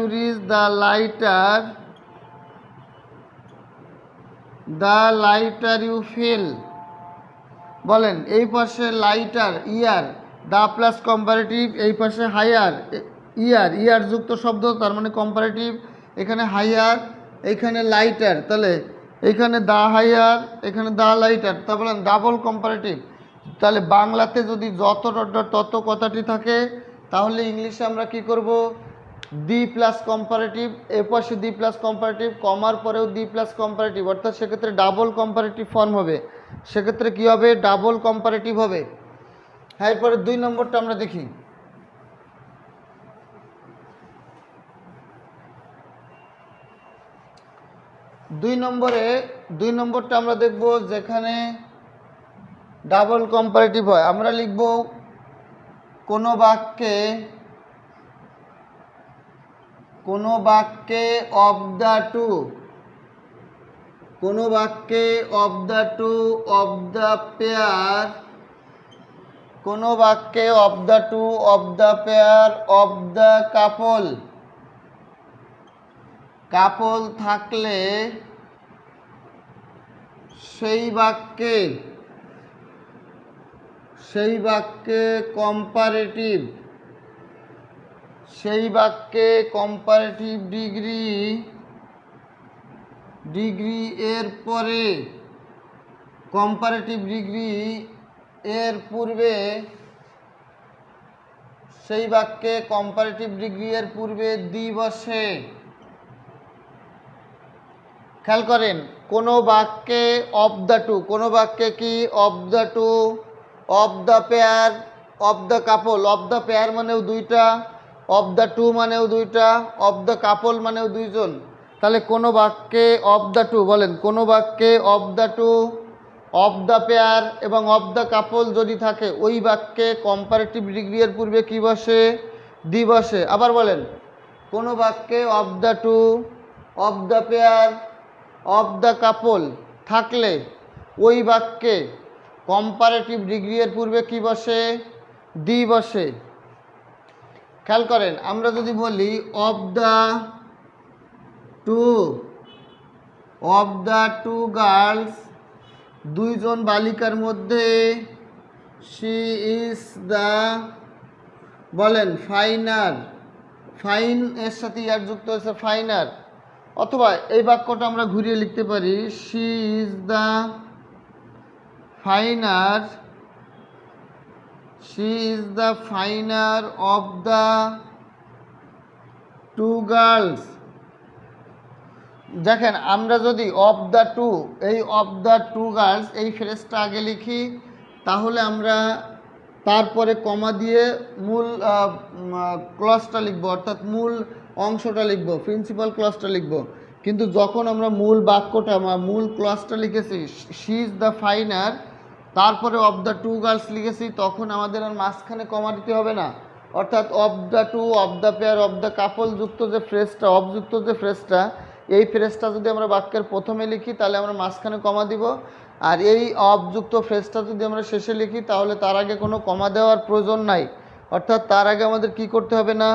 reach, the lighter you feel। বলেন এই পাশে lighter year, the plus comparative, এই পাশে হায়ার ইয়ার যুক্ত শব্দ, তার মানে কম্পারেটিভ, এখানে হায়ার এখানে লাইটার, তাহলে এখানে দা হায়ার এখানে দা লাইটার, তা বলেন ডাবল কম্পারেটিভ। তাহলে বাংলাতে যদি যত তত কথাটি থাকে তাহলে ইংলিশে আমরা কি করব? দি প্লাস কম্পারেটিভ, এ পাশে দি প্লাস কম্পারেটিভ, কমার পরেও দি প্লাস কম্পারেটিভ, অর্থাৎ সেক্ষেত্রে ডাবল কম্পারেটিভ ফর্ম হবে। সেক্ষেত্রে কী হবে? ডাবল কম্পারেটিভ হবে। হ্যাঁ, এরপরে 2 নম্বরটা আমরা দেখি। দুই নম্বরটা আমরা দেখব যেখানে ডাবল কম্পারেটিভ হয়। আমরা লিখব কোনো বাক্যে অফ দ্য টু, কোনো বাক্যে of the two, of the pair, কোনো বাক্যে of the two, of the pair, of the couple থাকলে সেই বাক্যে কম্পারেটিভ ডিগ্রি এর পরে, কম্পারেটিভ ডিগ্রি এর পূর্বে, সেই বাক্যে কম্পারেটিভ ডিগ্রি এর পূর্বে দি বসে। খেয়াল করেন, কোনো বাক্যে অফ দ্য টু, কোনো বাক্যে কি of the two, of the pair, of the couple, of the pair মানেও দুইটা, অফ দ্য টু মানেও দুইটা, অফ দ্য কাপল মানেও দুইজন। তাহলে কোনো বাক্যে অফ দ্য টু, বলেন কোনো বাক্যে of the two, of the pair এবং অফ দ্য কাপল যদি থাকে ওই বাক্যে কম্পারেটিভ ডিগ্রি এর পূর্বে কি বসে? দি বসে। আবার বলেন, কোনো বাক্যে of the two, of the pair, of the couple থাকলে ওই বাক্যে কম্পারেটিভ ডিগ্রি এর পূর্বে কি বসে? দি বসে। খেয়াল করেন, আমরা যদি বলি অফ দ্য টু গার্লস, দুইজন বালিকার মধ্যে শি ইজ দ্য, বলেন ফাইনার, ফাইন এর সাথে ইয়ার যুক্ত হয়েছে ফাইনার। অথবা এই বাক্যটা আমরা ঘুরিয়ে লিখতে পারি she is the finer, she is the finer of the two girls. দেখেন, আমরা যদি অফ দ্য টু, এই অফ দ্য টু গার্লস এই ফ্রেজটা আগে লিখি, তাহলে আমরা তারপরে কমা দিয়ে মূল ক্লজটা লিখব, অর্থাৎ মূল অংশটা লিখব, প্রিন্সিপাল ক্লজটা লিখব। কিন্তু যখন আমরা মূল বাক্যটা, মূল ক্লজটা লিখেছি শি ইজ দ্য ফাইনার, তারপরে অফ দ্য টু গার্লস লিখেছি, তখন আমাদের আর মাঝখানে কমা দিতে হবে না। অর্থাৎ of the two, of the pair, of the couple যুক্ত যে ফ্রেজটা, অফযুক্ত যে ফ্রেজটা, এই ফ্রেজটা যদি আমরা বাক্যের প্রথমে লিখি তাহলে আমরা মাঝখানে কমা দিব, আর এই অফযুক্ত ফ্রেজটা যদি আমরা শেষে লিখি তাহলে তার আগে কোনো কমা দেওয়ার প্রয়োজন নাই। অর্থাৎ তার আগে আমাদের কি করতে হবে না?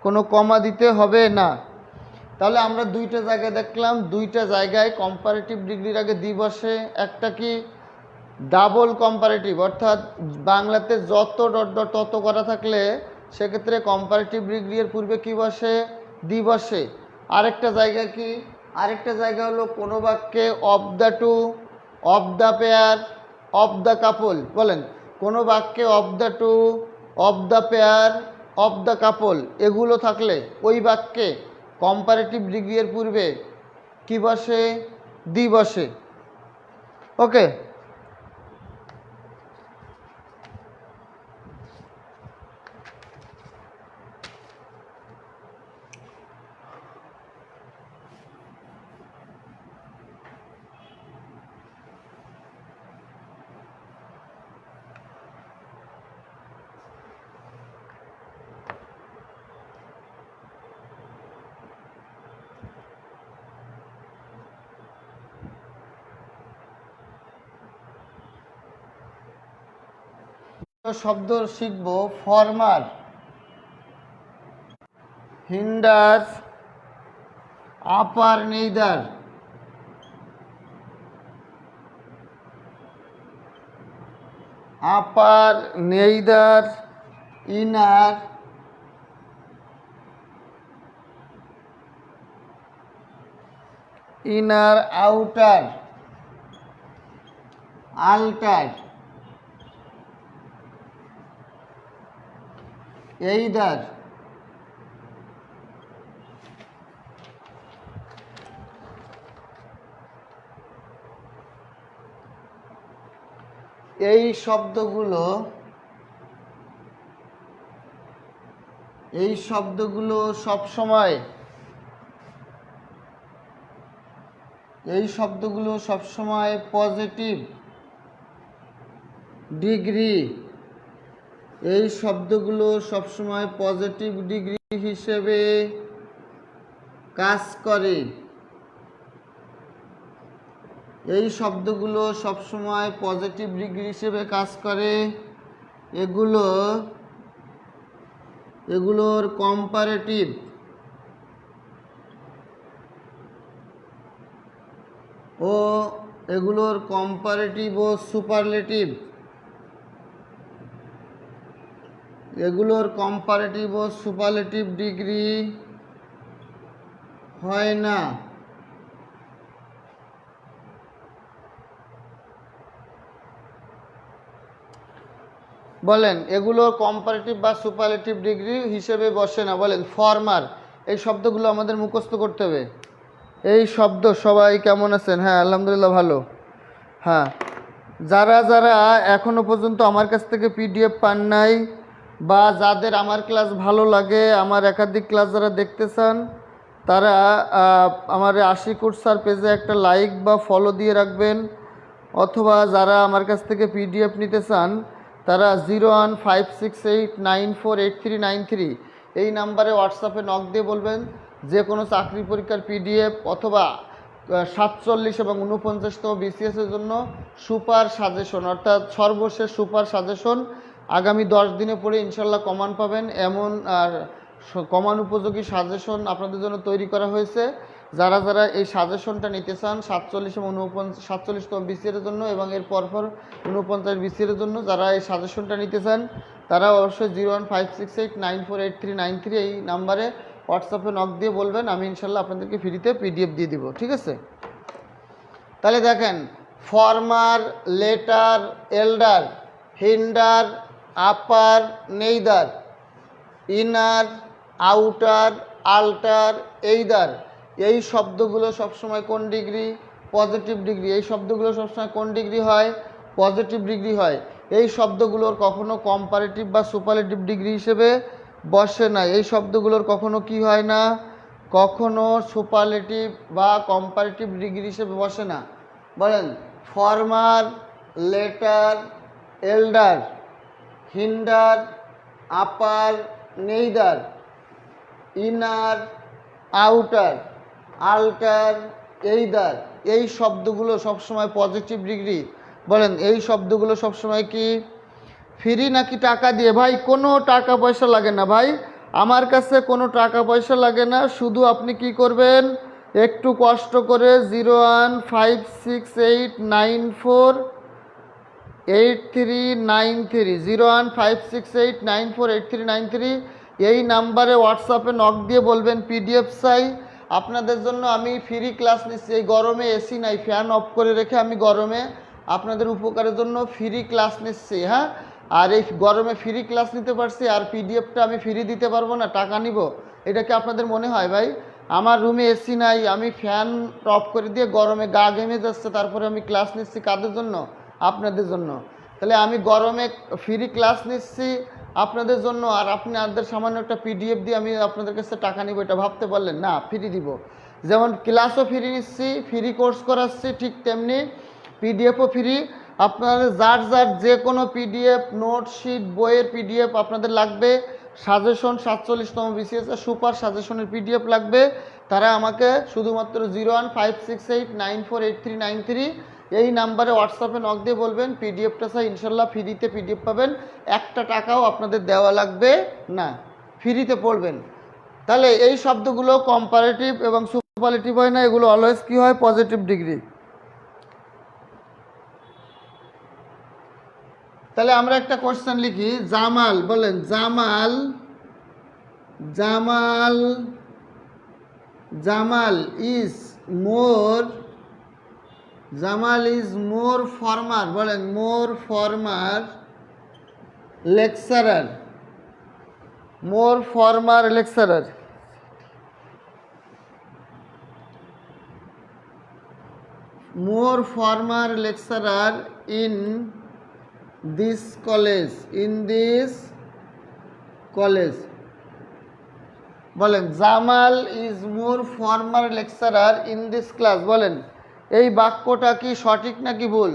কোনো কমা দিতে হবে না। তাহলে আমরা দুইটা জায়গায় দেখলাম, দুইটা জায়গায় কম্পারেটিভ ডিগ্রির আগে দি বসে। একটা কি ডাবল কম্পারেটিভ, অর্থাৎ বাংলাতে যত ডট ডট তত করা থাকলে সেক্ষেত্রে কম্পারেটিভ ডিগ্রি এর পূর্বে কি বসে? দি বসে। আরেকটা জায়গা কি? আরেকটা জায়গা হলো কোনো বাক্যে of the two, of the pair, of the couple, বলেন কোনো বাক্যে of the two, of the pair, of the couple এগুলো থাকলে ওই বাক্যে কম্পারেটিভ ডিগ্রি এর পূর্বে কি বসে? দি বসে। ওকে, শব্দ শিখব former, hinder, upper nether, upper nether, inner, inner outer, utter, either. এই শব্দগুলো সবসময় পজিটিভ ডিগ্রি, এই শব্দগুলো সবসময় পজিটিভ ডিগ্রি হিসেবে কাজ করে। এই শব্দগুলো সবসময় পজিটিভ ডিগ্রি হিসেবে কাজ করে। এগুলোর কম্পারেটিভ ও সুপারলেটিভ, ডিগ্রি হয় না। বলেন এগুলো কম্পারেটিভ বা সুপারলেটিভ ডিগ্রি হিসেবে বসে না। বলেন ফরমার, এই শব্দগুলো আমাদের মুখস্থ করতে হবে। এই শব্দ সবাই কেমন আছেন? হ্যাঁ, আলহামদুলিল্লাহ ভালো। হ্যাঁ, যারা যারা এখনো পর্যন্ত আমার কাছ থেকে পিডিএফ পান নাই বা যাদের আমার ক্লাস ভালো লাগে, আমার একাধিক ক্লাস যারা দেখতে চান, তারা আমার আশিকুর স্যার পেজে একটা লাইক বা ফলো দিয়ে রাখবেন। অথবা যারা আমার কাছ থেকে পিডিএফ নিতে চান তারা 01568948393 এই নাম্বারে হোয়াটসঅ্যাপে নক দিয়ে বলবেন যে কোনো চাকরি পরীক্ষার পিডিএফ অথবা 47 এবং 49তম বিসিএসের জন্য সুপার সাজেশন অর্থাৎ সর্বশেষ সুপার সাজেশন আগামী 10 দিনে পরে ইনশাল্লাহ কমান পাবেন এমন আর কমান উপযোগী সাজেশন আপনাদের জন্য তৈরি করা হয়েছে। যারা যারা এই সাজেশনটা নিতে চান 47 এবং 47তম বিসিএর জন্য এবং এর পরপর 49 বিসিএর জন্য যারা এই সাজেশনটা নিতে চান তারা অবশ্যই 01568948393 এই নাম্বারে হোয়াটসঅ্যাপে নক দিয়ে বলবেন, আমি ইনশাল্লাহ আপনাদেরকে ফ্রিতে পিডিএফ দিয়ে দিব। ঠিক আছে, তাহলে দেখেন former, latter, elder, hinder, upper, nether, inner, outer, utter, either এই শব্দগুলো সবসময় কোন ডিগ্রি? Positive degree. এই শব্দগুলো সবসময় কোন ডিগ্রি হয়? পজিটিভ ডিগ্রি হয়। এই শব্দগুলোর কখনো কম্পারেটিভ বা সুপারলেটিভ ডিগ্রি হিসেবে বসে না। এই শব্দগুলোর কখনো কি হয় না? কখনো সুপারলেটিভ বা কম্পারেটিভ ডিগ্রি হিসেবে বসে না। বলেন former, latter, elder, hinder, upper, nether, inner, outer, utter, either এই শব্দগুলো সবসময় পজিটিভ ডিগ্রি। বলেন এই শব্দগুলো সবসময় কি ফ্রি নাকি টাকা দিয়ে? ভাই কোনো টাকা পয়সা লাগে না ভাই, আমার কাছে কোনো টাকা পয়সা লাগে না। শুধু আপনি কি করবেন, একটু কষ্ট করে 01568948393 01568948393 এই নাম্বারে হোয়াটসঅ্যাপে নক দিয়ে বলবেন পিডিএফ চাই। আপনাদের জন্য আমি ফ্রি ক্লাস নিচ্ছি। এই গরমে এসি নাই, ফ্যান অফ করে রেখে আমি গরমে আপনাদের উপকারের জন্য ফ্রি ক্লাস নিচ্ছি। হ্যাঁ, আর এই গরমে ফ্রি ক্লাস নিতে পারছি আর পিডিএফটা আমি ফ্রি দিতে পারবো না, টাকা নিব? এটা কি আপনাদের মনে হয় ভাই? আমার রুমে এসি নাই, আমি ফ্যান অফ করে দিয়ে গরমে গা ঘেমে যাচ্ছে, তারপরে আমি ক্লাস নিচ্ছি কাদের জন্য? আপনাদের জন্য। তাহলে আমি গরমে ফ্রি ক্লাস নিচ্ছি আপনাদের জন্য আর আপনাদের সামান্য একটা পিডিএফ দিয়ে আমি আপনাদের কাছে টাকা নিব, এটা ভাবতে পারলেন না? ফ্রি দিব। যেমন ক্লাসও ফ্রি নিচ্ছি, ফ্রি কোর্স করাচ্ছি, ঠিক তেমনি পিডিএফও ফ্রি। আপনাদের যার যার যে কোনো পিডিএফ, নোটশিট, বইয়ের পিডিএফ আপনাদের লাগবে, সাজেশন 47তম বিসিএসের সুপার সাজেশনের পিডিএফ লাগবে, তারা আমাকে শুধুমাত্র 01568948393 এই নাম্বারে হোয়াটসঅ্যাপে নক দিয়ে বলবেন পিডিএফটা চাই। ইনশাল্লাহ ফ্রিতে পিডিএফ পাবেন, একটা টাকাও আপনাদের দেওয়া লাগবে না, ফ্রিতে পড়বেন। তাহলে এই শব্দগুলো কম্পারেটিভ এবং সুপারলেটিভ হয় না, এগুলো অলওয়েজ কি হয়? Positive degree. তাহলে আমরা একটা কোশ্চেন লিখি। জামাল, বলেন Jamal, Jamal, Jamal is more, Jamal is more former, বলেন more former lecturer, more former lecturer, more former lecturer in this college, in this college. বলেন Jamal is more former lecturer in this class. বলেন এই বাক্যটা কি সঠিক নাকি ভুল?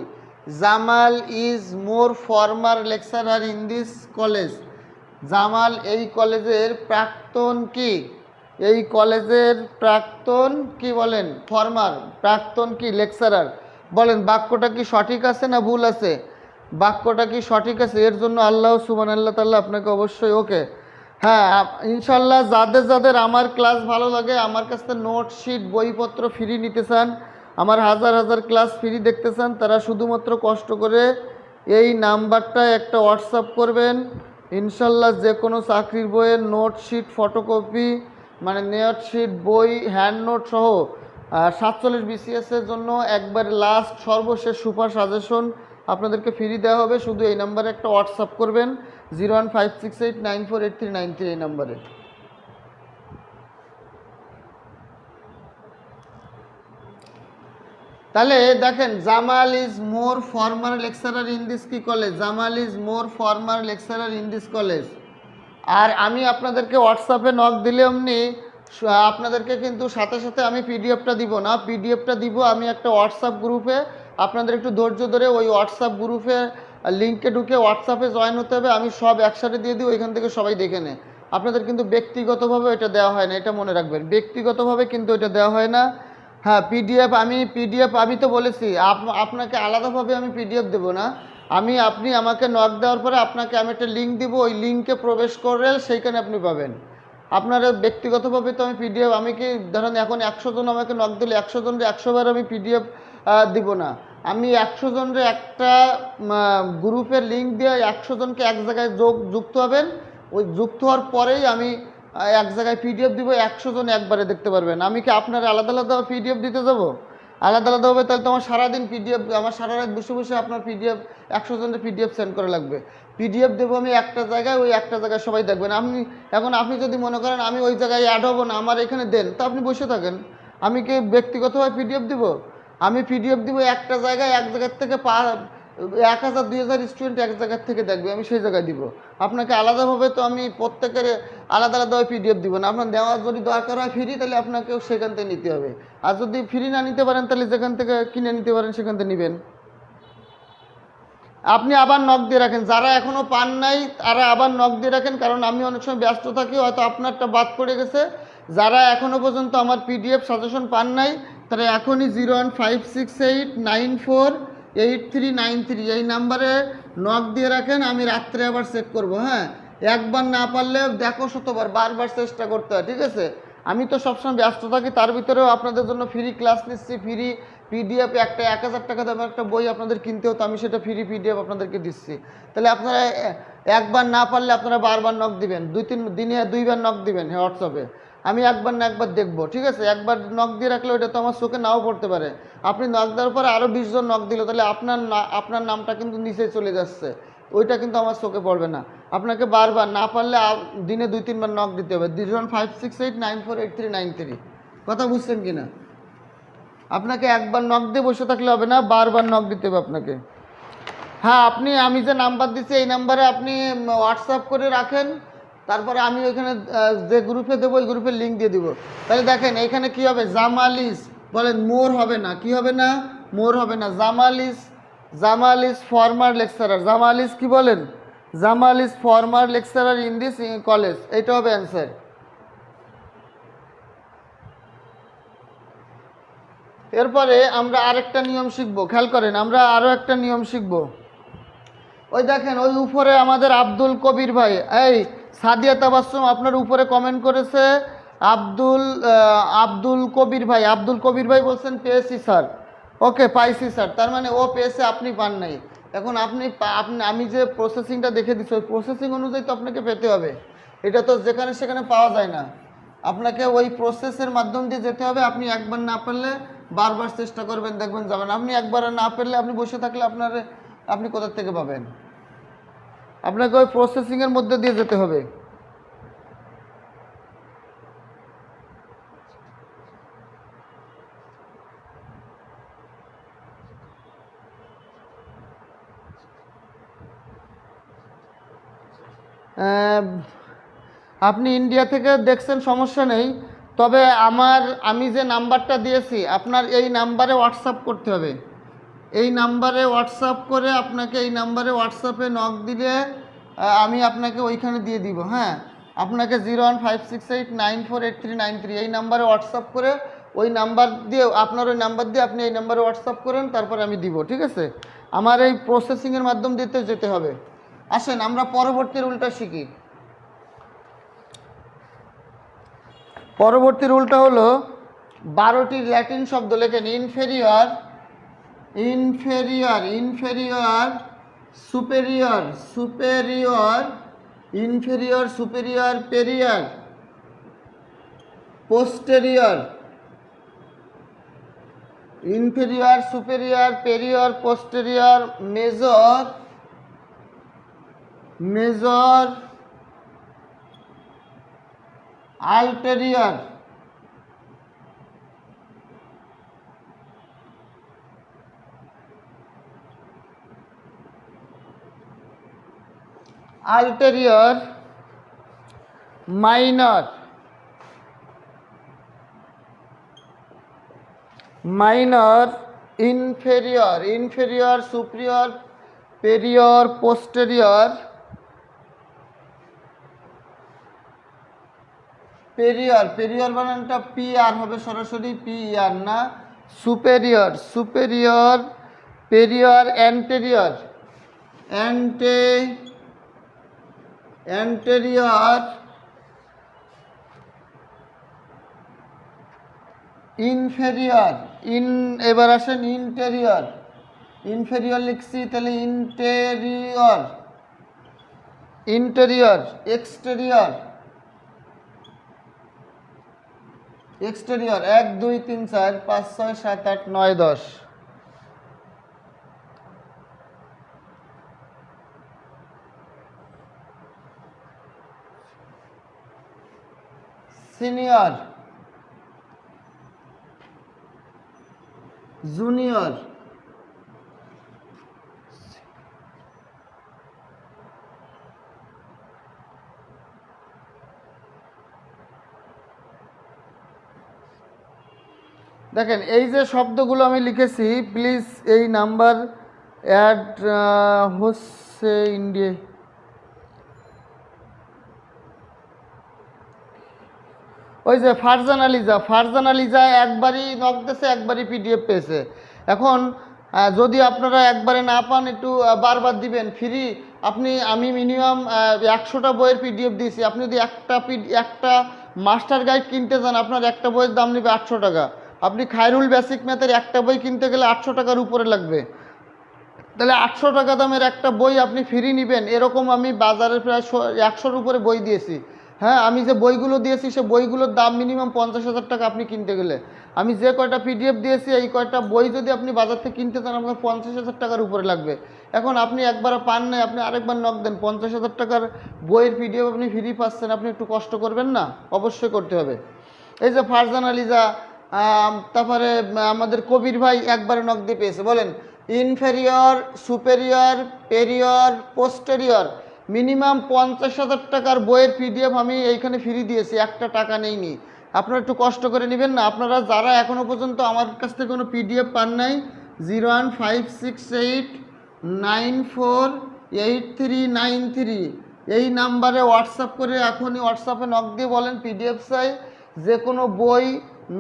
Jamal is more former lecturer in this college. Jamal এই কলেজের প্রাক্তন কি? এই কলেজের প্রাক্তন কি? বলেন ফর্মার, প্রাক্তন কি? লেকচারার। বলেন বাক্যটা কি সঠিক আছে না ভুল আছে? বাক্যটা কি সঠিক আছে? এর জন্য আল্লাহ সুবহানাল্লাহ তাআলা আপনাকে অবশ্যই ওকে। হ্যাঁ, ইনশাল্লাহ যাদের যাদের আমার ক্লাস ভালো লাগে, আমার কাছ থেকে নোটশিট, বইপত্র ফ্রি নিতে চান, আমার হাজার হাজার ক্লাস ফ্রি দেখতে চান, তারা শুধুমাত্র কষ্ট করে এই নাম্বারটায় একটা হোয়াটসঅ্যাপ করবেন। ইনশাল্লাহ যে কোনো চাকরির বইয়ের নোটশিট, ফটোকপি, মানে নোটশিট, বই, হ্যান্ড নোট সহ 47 বিসিএসের জন্য একবার লাস্ট সর্বশেষ সুপার সাজেশন আপনাদেরকে ফ্রি দেওয়া হবে। শুধু এই নাম্বারে একটা হোয়াটসঅ্যাপ করবেন 01568948393 এই নাম্বারে। তাহলে দেখেন Jamal is more former lecturer in this কি college, Jamal is more former lecturer in this college. আর আমি আপনাদেরকে হোয়াটসঅ্যাপে নক দিলে অমনি আপনাদেরকে কিন্তু সাথে সাথে আমি পিডিএফটা দিব না, পিডিএফটা দিব আমি একটা হোয়াটসঅ্যাপ গ্রুপে আপনাদের একটু ধৈর্য ধরে ওই হোয়াটসঅ্যাপ গ্রুপে লিঙ্কে ঢুকে হোয়াটসঅ্যাপে জয়েন হতে হবে। আমি সব একসাথে দিয়ে দিই, ওইখান থেকে সবাই দেখে নেয়। আপনাদের কিন্তু ব্যক্তিগতভাবে এটা দেওয়া হয় না, এটা মনে রাখবেন, ব্যক্তিগতভাবে কিন্তু এটা দেওয়া হয় না। হ্যাঁ, পিডিএফ আমি তো বলেছি আপনাকে আলাদাভাবে আমি পিডিএফ দেবো না। আপনি আমাকে নক দেওয়ার পরে আপনাকে আমি একটা লিঙ্ক দিব, ওই লিঙ্কে প্রবেশ করে সেইখানে আপনি পাবেন। আপনার ব্যক্তিগতভাবে তো আমি পিডিএফ, আমি কি ধরেন এখন 100 জন আমাকে নক দিলে 100 জনের 100 বার আমি পিডিএফ দিব না। আমি 100 জনের একটা গ্রুপের লিঙ্ক দিয়ে 100 জনকে এক জায়গায় যুক্ত হবেন। ওই যুক্ত হওয়ার পরেই আমি এক জায়গায় পিডিএফ দিব, 100 জন একবারে দেখতে পারবেন। আমি কি আপনার আলাদা আলাদা পিডিএফ দিতে যাবো? আলাদা আলাদা হবে তাহলে তো আমার সারাদিন পিডিএফ, আমার সারা রাত বসে বসে আপনার পিডিএফ 100 জনের পিডিএফ সেন্ড করা লাগবে। পিডিএফ দেবো আমি একটা জায়গায়, ওই একটা জায়গায় সবাই দেখবেন। আপনি যদি মনে করেন আমি ওই জায়গায় অ্যাড হবো না, আমার এখানে দেন, তো আপনি বসে থাকেন। আমি কি ব্যক্তিগতভাবে পিডিএফ দিব? আমি পিডিএফ দিব একটা জায়গায়, এক জায়গার থেকে 1000 2000 স্টুডেন্ট এক জায়গার থেকে দেখবে, আমি সেই জায়গায় দিব। আপনাকে আলাদাভাবে তো আমি প্রত্যেকের আলাদা আলাদাভাবে পিডিএফ দিব না। আপনার দেওয়ার যদি দরকার হয় ফ্রি, তাহলে আপনাকেও সেখান থেকে নিতে হবে। আর যদি ফ্রি না নিতে পারেন, তাহলে যেখান থেকে কিনে নিতে পারেন সেখান থেকে নেবেন। আপনি আবার নক দিয়ে রাখেন, যারা এখনও পান নাই তারা আবার নক দিয়ে রাখেন, কারণ আমি অনেক সময় ব্যস্ত থাকি, হয়তো আপনারটা বাদ পড়ে গেছে। যারা এখনও পর্যন্ত আমার পিডিএফ সাজেশন পান নাই তারা এখনই 01568948393 এই নাম্বারে নক দিয়ে রাখেন। আমি রাত্রে আবার চেক করব। হ্যাঁ, একবার না পারলে দেখো শতবার, বারবার চেষ্টা করতে হয়, ঠিক আছে? আমি তো সবসময় ব্যস্ত থাকি, তার ভিতরেও আপনাদের জন্য ফ্রি ক্লাস নিচ্ছি, ফ্রি পিডিএফ একটা 1000 টাকা দামের একটা বই আপনাদের কিনতে হতো, আমি সেটা ফ্রি পিডিএফ আপনাদেরকে দিচ্ছি। তাহলে আপনারা একবার না পারলে আপনারা বারবার নক দিবেন, 2-3 দিনে 2বার নক দিবেন হোয়াটসঅ্যাপে। আমি একবার না একবার দেখবো, ঠিক আছে? একবার নক দিয়ে রাখলে ওইটা তো আমার চোখে নাও পড়তে পারে। আপনি নক দেওয়ার পরে আরও 20 জন নক দিল, তাহলে আপনার নামটা কিন্তু নিচে চলে যাচ্ছে, ওইটা কিন্তু আমার চোখে পড়বে না। আপনাকে বারবার না পারলে দিনে 2-3 বার নক দিতে হবে। 01568948393। কথা বুঝছেন কি না? আপনাকে একবার নক দিয়ে বসে থাকলে হবে না, বারবার নক দিতে হবে আপনাকে। হ্যাঁ, আমি যে নাম্বার দিচ্ছি এই নাম্বারে আপনি হোয়াটসঅ্যাপ করে রাখেন, তারপরে আমি ওইখানে যে গ্রুপে দেবো ওই গ্রুপের লিঙ্ক দিয়ে দিব। তাহলে দেখেন এইখানে কি হবে, জামালিস বলেন, মোর হবে না, কি হবে না, মোর হবে না। জামালিস ফর্মার লেকচারার, জামালিস কি বলেন, Jamal is former lecturer in this college, এইটা হবে অ্যান্সার। এরপরে আমরা আরেকটা নিয়ম শিখবো, খেয়াল করেন, আমরা আরও একটা নিয়ম শিখবো। ওই দেখেন ওই উপরে আমাদের আব্দুল কবির ভাই, এই সাদিয়া তাবাসসুম আপনার উপরে কমেন্ট করেছে আব্দুল কবির ভাই বলছেন পেয়েছি স্যার। ওকে, পাইছি স্যার, তার মানে ও পেয়েছে, আপনি পান নাই। এখন আমি যে প্রসেসিংটা দেখে দিচ্ছি ওই প্রসেসিং অনুযায়ী তো আপনাকে পেতে হবে। এটা তো যেখানে সেখানে পাওয়া যায় না, আপনাকে ওই প্রসেসের মাধ্যম দিয়ে যেতে হবে। আপনি একবার না পারলে বারবার চেষ্টা করবেন, দেখবেন যাবেন। আপনি একবার না পারলে আপনি বসে থাকলে আপনি কোথা থেকে পাবেন? আপনাকে ওই প্রসেসিংয়ের মধ্যে দিয়ে যেতে হবে। আপনি ইন্ডিয়া থেকে দেখছেন, সমস্যা নেই, তবে আমি যে নাম্বারটা দিয়েছি আপনার এই নাম্বারে হোয়াটসঅ্যাপ করতে হবে। এই নাম্বারে হোয়াটসঅ্যাপ করে আপনাকে এই নাম্বারে হোয়াটসঅ্যাপে নক দিলে আমি আপনাকে ওইখানে দিয়ে দিব। হ্যাঁ, আপনাকে 01568948393 এই নাম্বারে হোয়াটসঅ্যাপ করে ওই নাম্বার দিয়ে আপনি এই নাম্বারে হোয়াটসঅ্যাপ করেন, তারপরে আমি দিব, ঠিক আছে? আমার এই প্রসেসিংয়ের মাধ্যম দিতে যেতে হবে। আসেন আমরা পরবর্তী রুলটা শিখি। পরবর্তী রুলটা হলো 12টি ল্যাটিন শব্দ লেখেন। Inferior, superior, prior, posterior, inferior, superior, prior, posterior, major, ulterior, minor, inferior, inferior, superior, prior, posterior, prior, prior বানানটা পি আর হবে, সরাসরি পি আর না। Superior, superior, prior, anterior, anterior, inferior, এবার আসেন ইন্টেরিয়র, ইনফেরিয়র লিখছি তাহলে interior, interior, exterior, exterior 1 2 3 4 5 6 7 8 9 10। Senior, junior, দেখেন এই যে শব্দগুলো আমি লিখেছি, প্লিজ এই নাম্বার অ্যাড হচ্ছে ইন্ডিয়া। ওই যে ফারজান আলিজা, ফারজান আলিজা একবারই নক দিয়েছে, একবারই পিডিএফ পেয়েছে। এখন যদি আপনারা একবারে না পান একটু বারবার দিবেন ফ্রি। আমি মিনিমাম 100টা বইয়ের পিডিএফ দিয়েছি। আপনি যদি একটা মাস্টার গাইড কিনতে যান, আপনার একটা বইয়ের দাম নেবে 800 টাকা। আপনি খায়রুল বেসিক ম্যাথের একটা বই কিনতে গেলে 800 টাকার উপরে লাগবে। তাহলে 800 টাকা দামের একটা বই আপনি ফ্রি নেবেন, এরকম আমি বাজারে প্রায় 100-র উপরে বই দিয়েছি। হ্যাঁ, আমি যে বইগুলো দিয়েছি সে বইগুলোর দাম মিনিমাম 50,000 টাকা আপনি কিনতে গেলে। আমি যে কয়টা পিডিএফ দিয়েছি এই কয়টা বই যদি আপনি বাজার থেকে কিনতে চান আপনার 50,000 টাকার উপরে লাগবে। এখন আপনি একবার পান নাই, আপনি আরেকবার নক দেন, 50,000 টাকার বইয়ের পিডিএফ আপনি ফ্রি পাচ্ছেন, আপনি একটু কষ্ট করবেন না? অবশ্যই করতে হবে। এই যে ফারজান আলিজা, তারপরে আমাদের কবির ভাই একবারে নক দিয়ে পেয়েছে। বলেন inferior, superior, prior, posterior, minimum 50,000 টাকার বইয়ের পিডিএফ আমি এইখানে ফ্রি দিয়েছি, একটা টাকা নেইনি। আপনারা একটু কষ্ট করে নেবেন না? আপনারা যারা এখনও পর্যন্ত আমার কাছ থেকে কোনো পিডিএফ পান নাই, 01568948393 এই নাম্বারে হোয়াটসঅ্যাপ করে এখনই হোয়াটসঅ্যাপে নক দিয়ে বলেন পিডিএফ চাই। যে কোনো বই,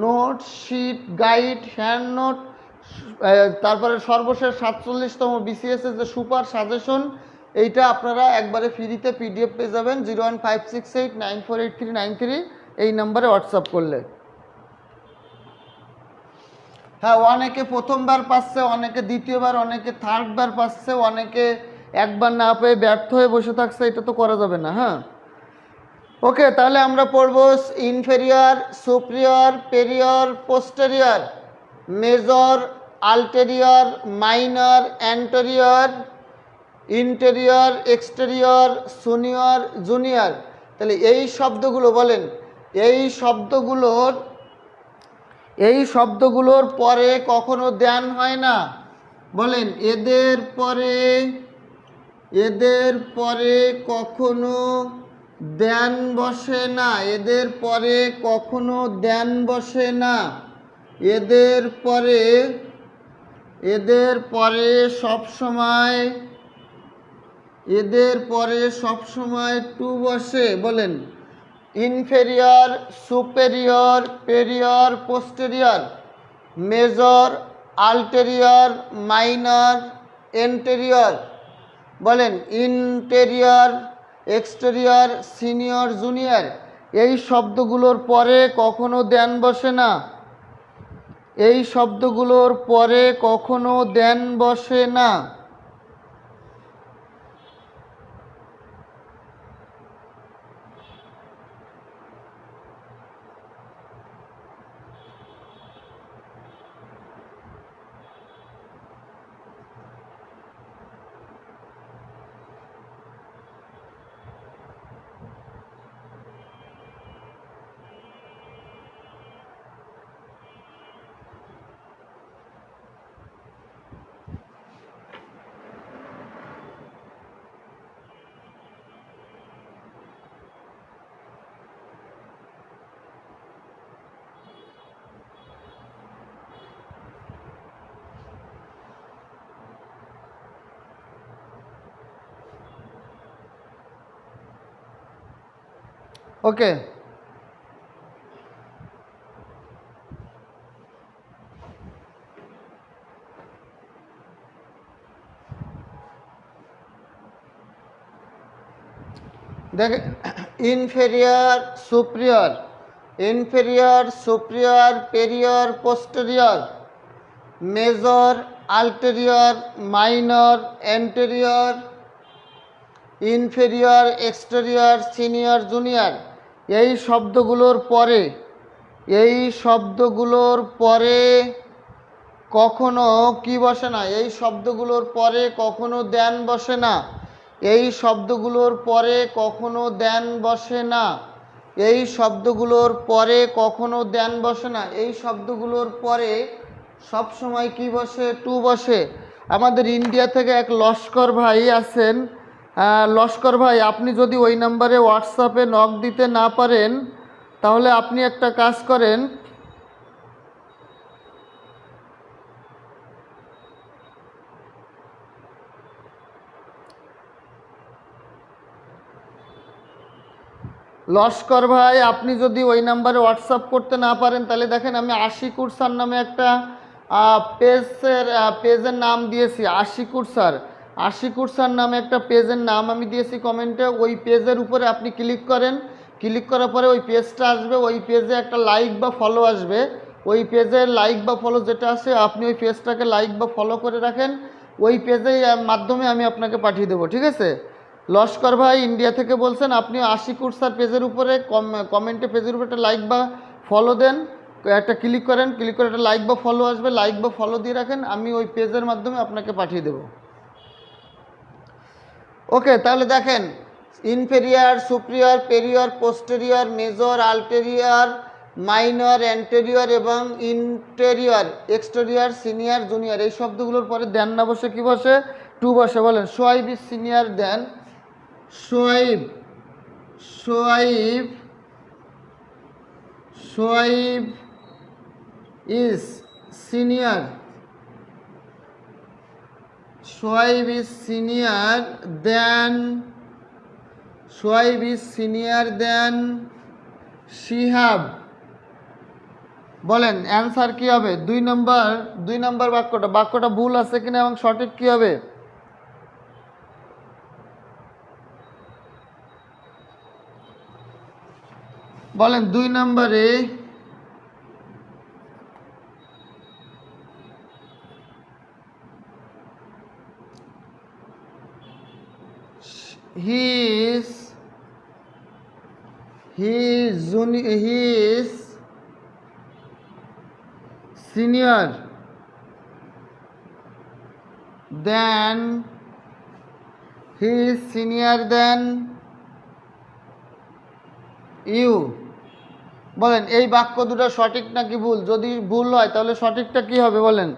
note, sheet, guide, hand note, তারপরে সর্বশেষ 47তম বিসিএসের যে সুপার সাজেশন, এইটা আপনারা একবারে ফ্রিতে পিডিএফ পেয়ে যাবেন 01568948393 এই নাম্বারে হোয়াটসঅ্যাপ করলে। হ্যাঁ, অনেকে প্রথমবার পাচ্ছে, অনেকে দ্বিতীয়বার, অনেকে থার্ডবার পাচ্ছে, অনেকে একবার না পেয়ে ব্যর্থ হয়ে বসে থাকছে। এটা তো করা যাবে না। হ্যাঁ, ওকে, তাহলে আমরা পড়ব inferior, superior, prior, posterior, major, ulterior, minor, anterior, interior, exterior, senior, junior. তাহলে এই শব্দগুলো বলেন, এই শব্দগুলোর পরে কখনো দেন হয় না। বলেন এদের পরে কখনো দেন বসে না, এদের পরে কখনো দেন বসে না। এদের পরে সবসময় টু বসে। বলেন inferior, superior, prior, posterior, major, ulterior, minor, anterior. বলেন ইন্টেরিয়র, এক্সটেরিয়র, সিনিয়র, জুনিয়র। এই শব্দগুলোর পরে কখনো দেন বসে না, এই শব্দগুলোর পরে কখনো দেন বসে না। ওকে, দেখ, inferior superior, inferior superior, prior posterior, major ulterior, minor anterior, inferior exterior, senior junior, এই শব্দগুলোর পরে, এই শব্দগুলোর পরে কখনো কি বসে না, এই শব্দগুলোর পরে কখনো দেন বসে না, এই শব্দগুলোর পরে কখনো দেন বসে না, এই শব্দগুলোর পরে কখনো দেন বসে না, এই শব্দগুলোর পরে সব সময় কি বসে, টু বসে। আমাদের ইন্ডিয়া থেকে এক লস্কর ভাই আছেন, লস্কর ভাই, আপনি যদি ওই নাম্বারে হোয়াটসঅ্যাপে নক দিতে না পারেন তাহলে আপনি একটা কাজ করেন, লস্কর ভাই, আপনি যদি ওই নাম্বারে হোয়াটসঅ্যাপ করতে না পারেন তাহলে দেখেন আমি আশিকুর স্যার নামে একটা পেজের নাম দিয়েছি, আশিকুর স্যার, আশিকুর স্যার নামে একটা পেজের নাম আমি দিয়েছি কমেন্টে। ওই পেজের উপরে আপনি ক্লিক করেন, ক্লিক করার পরে ওই পেজটা আসবে, ওই পেজে একটা লাইক বা ফলো আসবে, ওই পেজে লাইক বা ফলো যেটা আছে আপনি ওই পেজটাকে লাইক বা ফলো করে রাখেন, ওই পেজের মাধ্যমে আমি আপনাকে পাঠিয়ে দেবো, ঠিক আছে? লস্কর ভাই ইন্ডিয়া থেকে বলছেন, আপনি আশিকুর স্যার পেজের উপরে কমেন্টে পেজের উপরে একটা লাইক বা ফলো দেন, একটা ক্লিক করেন, ক্লিক করে একটা লাইক বা ফলো আসবে, লাইক বা ফলো দিয়ে রাখেন, আমি ওই পেজের মাধ্যমে আপনাকে পাঠিয়ে দেব। ওকে, তাহলে দেখেন, inferior superior, prior posterior, major ulterior, minor anterior এবং ইন্টেরিয়র এক্সটেরিয়র, সিনিয়র জুনিয়র, এই শব্দগুলোর পরে দেন না বসে কি বসে, টু বসে। বলেন, Shoaib is senior than, Shoaib, Shoaib, Shoaib is senior, Shoaib is senior than, Shoaib is senior than Shihab. বলেন অ্যান্সার কি হবে? 2 নম্বর বাক্যটা ভুল আছে কিনা এবং সঠিক কি হবে? বলেন 2 নম্বরে he is senior than, he is senior than you। বলেন এই বাক্য দুটো সঠিক নাকি ভুল? যদি ভুল হয় তাহলে সঠিকটা কি হবে? বলেন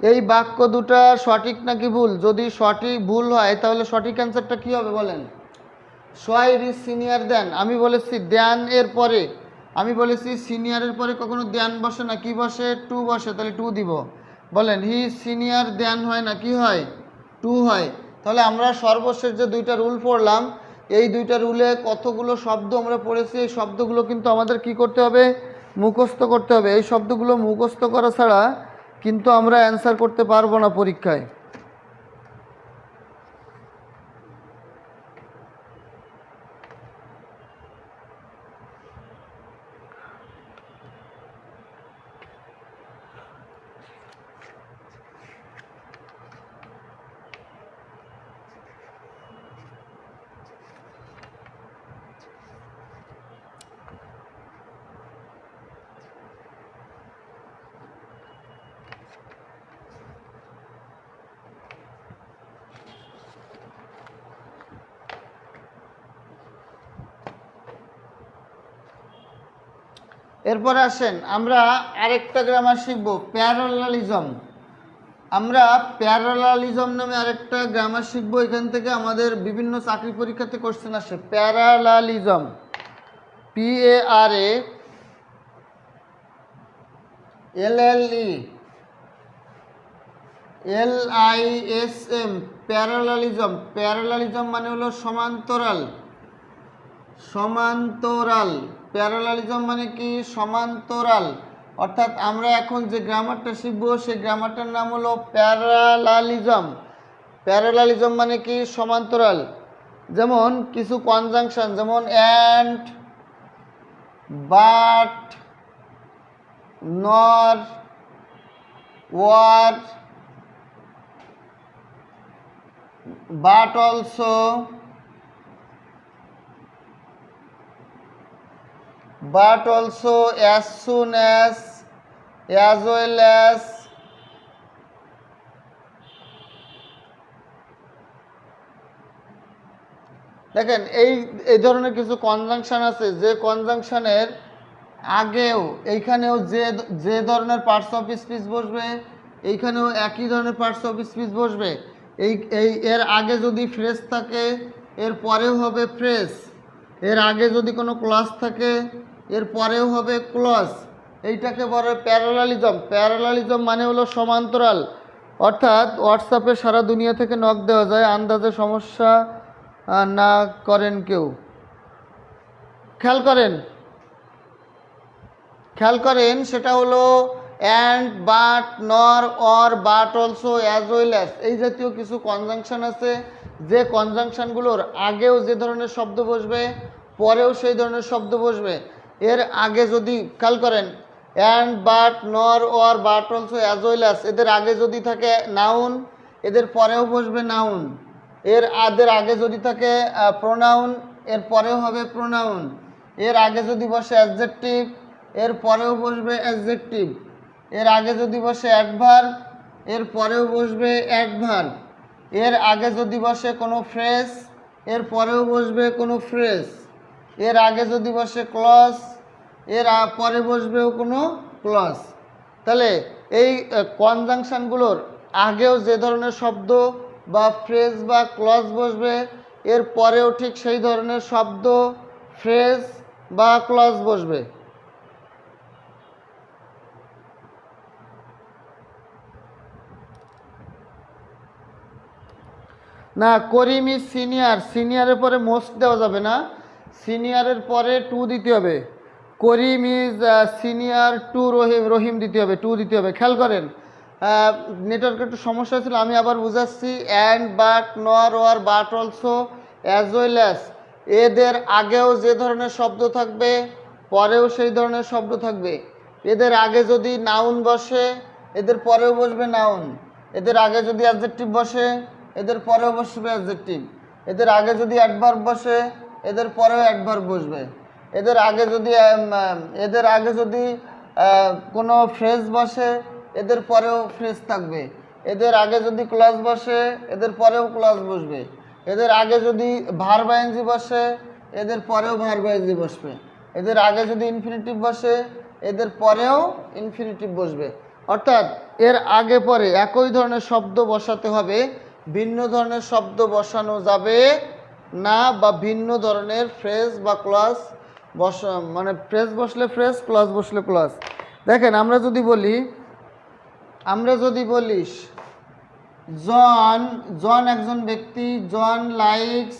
এই বাক্য দুটো সঠিক নাকি ভুল? যদি সঠিক ভুল হয় তাহলে সঠিক অ্যান্সারটা কি হবে? বলেন সোয়াইব ইজ সিনিয়র দেন, আমি বলেছি দেন এর পরে, আমি বলেছি সিনিয়রের পরে কখনো দেন বসে না, কি বসে? টু বসে, তাহলে টু দিব। বলেন হি সিনিয়র দেন হয় না, কি হয়? টু হয়। তাহলে আমরা সর্বশেষ যে 2টা রুল পড়লাম, এই 2টা রুলে কতগুলো শব্দ আমরা পড়েছি, এই শব্দগুলো কিন্তু আমাদের কি করতে হবে? মুখস্থ করতে হবে। এই শব্দগুলো মুখস্থ করা ছাড়া কিন্তু আমরা অ্যান্সার করতে পারবো না পরীক্ষায়। এরপরে আসেন আমরা আরেকটা গ্রামার শিখব, প্যারালালিজম। আমরা প্যারালালিজম নামে আরেকটা গ্রামার শিখব, এখান থেকে আমাদের বিভিন্ন চাকরি পরীক্ষাতে কোশ্চেন আসে। Parallelism, PARALLELISM, parallelism. প্যারালালিজম মানে হলো সমান্তরাল, সমান্তরাল। প্যারালালিজম মানে কি? সমান্তরাল। অর্থাৎ আমরা এখন যে গ্রামারটা শিখবো সেই গ্রামারটার নাম হলো প্যারালালিজম। প্যারালালিজম মানে কি? সমান্তরাল। যেমন কিছু কনজাংশন, যেমন and, but, nor, or, but also, but also, as soon as well as, দেখেন এই ধরনের কিছু কনজাংশন আছে যে কনজাংশনের আগেও এইখানেও যে ধরনের পার্টস অফ স্পিচ বসবে, এইখানেও একই ধরনের পার্টস অফ স্পিচ বসবে। এর আগে যদি ফ্রেজ থাকে এর পরেও হবে ফ্রেজ, এর আগে যদি কোনো ক্লজ থাকে এর পরেও হবে ক্লজ। এইটাকে বলে প্যারালালিজম। প্যারালালিজম মানে হলো সমান্তরাল। অর্থাৎ হোয়াটসঅ্যাপে সারা দুনিয়া থেকে নক দেওয়া যায়, আন্দাজে সমস্যা না করেন কেউ। খেয়াল করেন সেটা হলো অ্যান্ড, বাট, নর, or, but also, as well as. এই জাতীয় কিছু কনজাংশন আছে যে কনজাংশনগুলোর আগেও যে ধরনের শব্দ বসবে পরেও সেই ধরনের শব্দ বসবে। এর আগে যদি খেয়াল করেন অ্যান্ড, বাট, নর, or, but also, as well as, এদের আগে যদি থাকে নাউন এদের পরেও বসবে নাউন। এর আগে যদি থাকে প্রোনাউন এর পরেও হবে প্রোনাউন। এর আগে যদি বসে অ্যাডজেক্টিভ এর পরেও বসবে অ্যাডজেক্টিভ। এর আগে যদি বসে অ্যাডভার্ব এর পরেও বসবে অ্যাডভার্ব। এর আগে যদি বসে কোনো ফ্রেজ এর পরেও বসবে কোনো ফ্রেজ। এর আগে যদি বসে ক্লজ এর পরে বসবেও কোনো ক্লজ। তাহলে এই কনজাংশনগুলোর আগেও যে ধরনের শব্দ বা ফ্রেজ বা ক্লজ বসবে এর পরেও ঠিক সেই ধরনের শব্দ, ফ্রেজ বা ক্লজ বসবে। না, করিম ইজ সিনিয়র, সিনিয়রের পরে মোস্ট দেওয়া যাবে না, সিনিয়রের পরে টু দিতে হবে। করিম ইজ সিনিয়র টু রহিম, রহিম দিতে হবে, টু দিতে হবে। খেয়াল করেন নেটওয়ার্কের একটু সমস্যা ছিল, আমি আবার বুঝাচ্ছি। And, but, nor, or, but also, as well as, এদের আগেও যে ধরনের শব্দ থাকবে পরেও সেই ধরনের শব্দ থাকবে। এদের আগে যদি নাউন বসে এদের পরেও বসবে নাউন। এদের আগে যদি অ্যাডজেক্টিভ বসে এদের পরেও বসবে অ্যাডজেক্টিভ। এদের আগে যদি অ্যাডভার্ব বসে এদের পরেও অ্যাডভার্ব বসবে। এদের আগে যদি কোনো ফ্রেজ বসে এদের পরেও ফ্রেজ থাকবে। এদের আগে যদি ক্লজ বসে এদের পরেও ক্লজ বসবে। এদের আগে যদি ভার্ব আইএনজি বসে এদের পরেও ভার্ব আইএনজি বসবে। এদের আগে যদি ইনফিনিটিভ বসে এদের পরেও ইনফিনিটিভ বসবে। অর্থাৎ এর আগে পরে একই ধরনের শব্দ বসাতে হবে, ভিন্ন ধরনের শব্দ বসানো যাবে না, বা ভিন্ন ধরনের ফ্রেজ বা ক্লজ মানে ফ্রেজ বসলে ফ্রেজ, ক্লজ বসলে ক্লজ। দেখেন আমরা যদি বলি জন একজন ব্যক্তি, John likes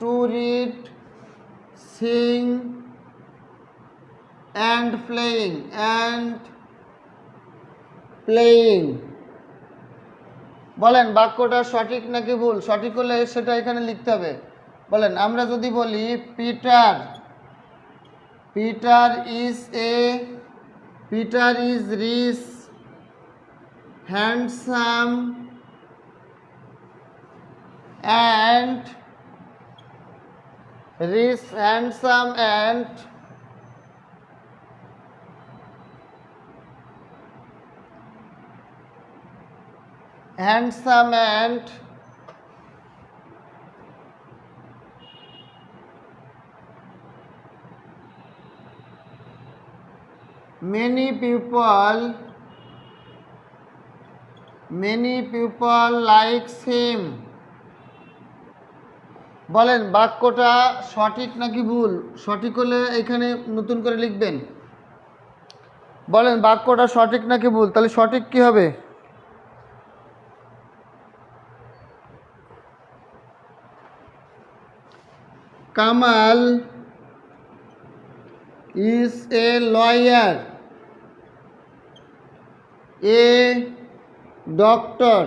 to read, sing and playing. বলেন বাক্যটা সঠিক নাকি ভুল? সঠিক হলে সেটা এখানে লিখতে হবে। বলেন আমরা যদি বলি Peter is rich, handsome and many people likes him। বলেন বাক্যটা সঠিক নাকি ভুল? সঠিক হলে এখানে নতুন করে লিখবেন। বলেন বাক্যটা সঠিক নাকি ভুল? তাহলে সঠিক কি হবে? Kamal is a lawyer, a doctor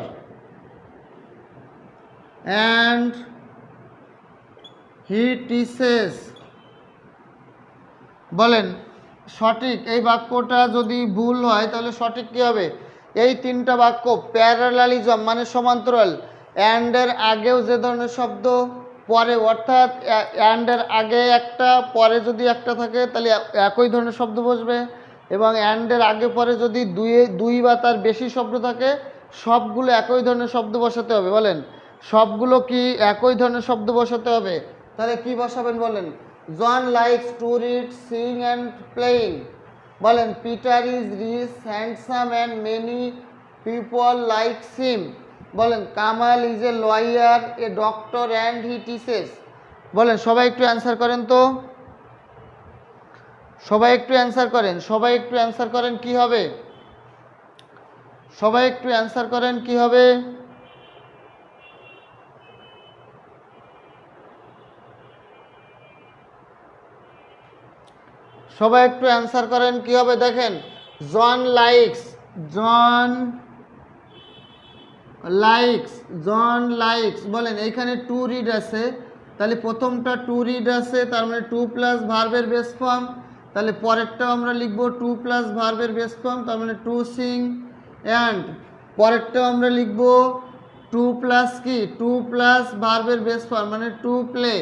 and he teaches. বলেন সঠিক এই বাক্যটা যদি ভুল হয় তাহলে সঠিক কী হবে? এই তিনটা বাক্য প্যারালালিজম মানে সমান্তরাল, অ্যান্ডের আগেও যে ধরনের শব্দ পরে, অর্থাৎ অ্যান্ডের আগে একটা পরে যদি একটা থাকে তাহলে একই ধরনের শব্দ বসবে, এবং অ্যান্ডের আগে পরে যদি দুই বা তার বেশি শব্দ থাকে সবগুলো একই ধরনের শব্দ বসাতে হবে। বলেন সবগুলো কি একই ধরনের শব্দ বসাতে হবে? তাহলে কি বসাবেন বলেন? John likes to read, sing and playing. বলেন Peter is rich, handsome and many people likes him. বলেন Kamal is a lawyer, a doctor and he teaches. বলেন সবাই একটু অ্যান্সার করেন তো, সবাই একটু অ্যান্সার করেন, সবাই একটু অ্যান্সার করেন কি হবে? সবাই একটু অ্যান্সার করেন কি হবে? সবাই একটু অ্যান্সার করেন কি হবে? দেখেন জন লাইকস, জন লাইকস, জন লাইকস। বলেন এইখানে টু রিড আছে, তাহলে প্রথমটা টু রিড আছে, তার মানে টু প্লাস ভার্বের বেস ফর্ম। তাহলে পরেরটাও আমরা লিখব টু প্লাস ভার্বের বেস ফর্ম, তার মানে টু সিং। অ্যান্ড পরেরটাও আমরা লিখব টু প্লাস কি, টু প্লাস ভার্বের বেস ফর্ম মানে টু প্লে।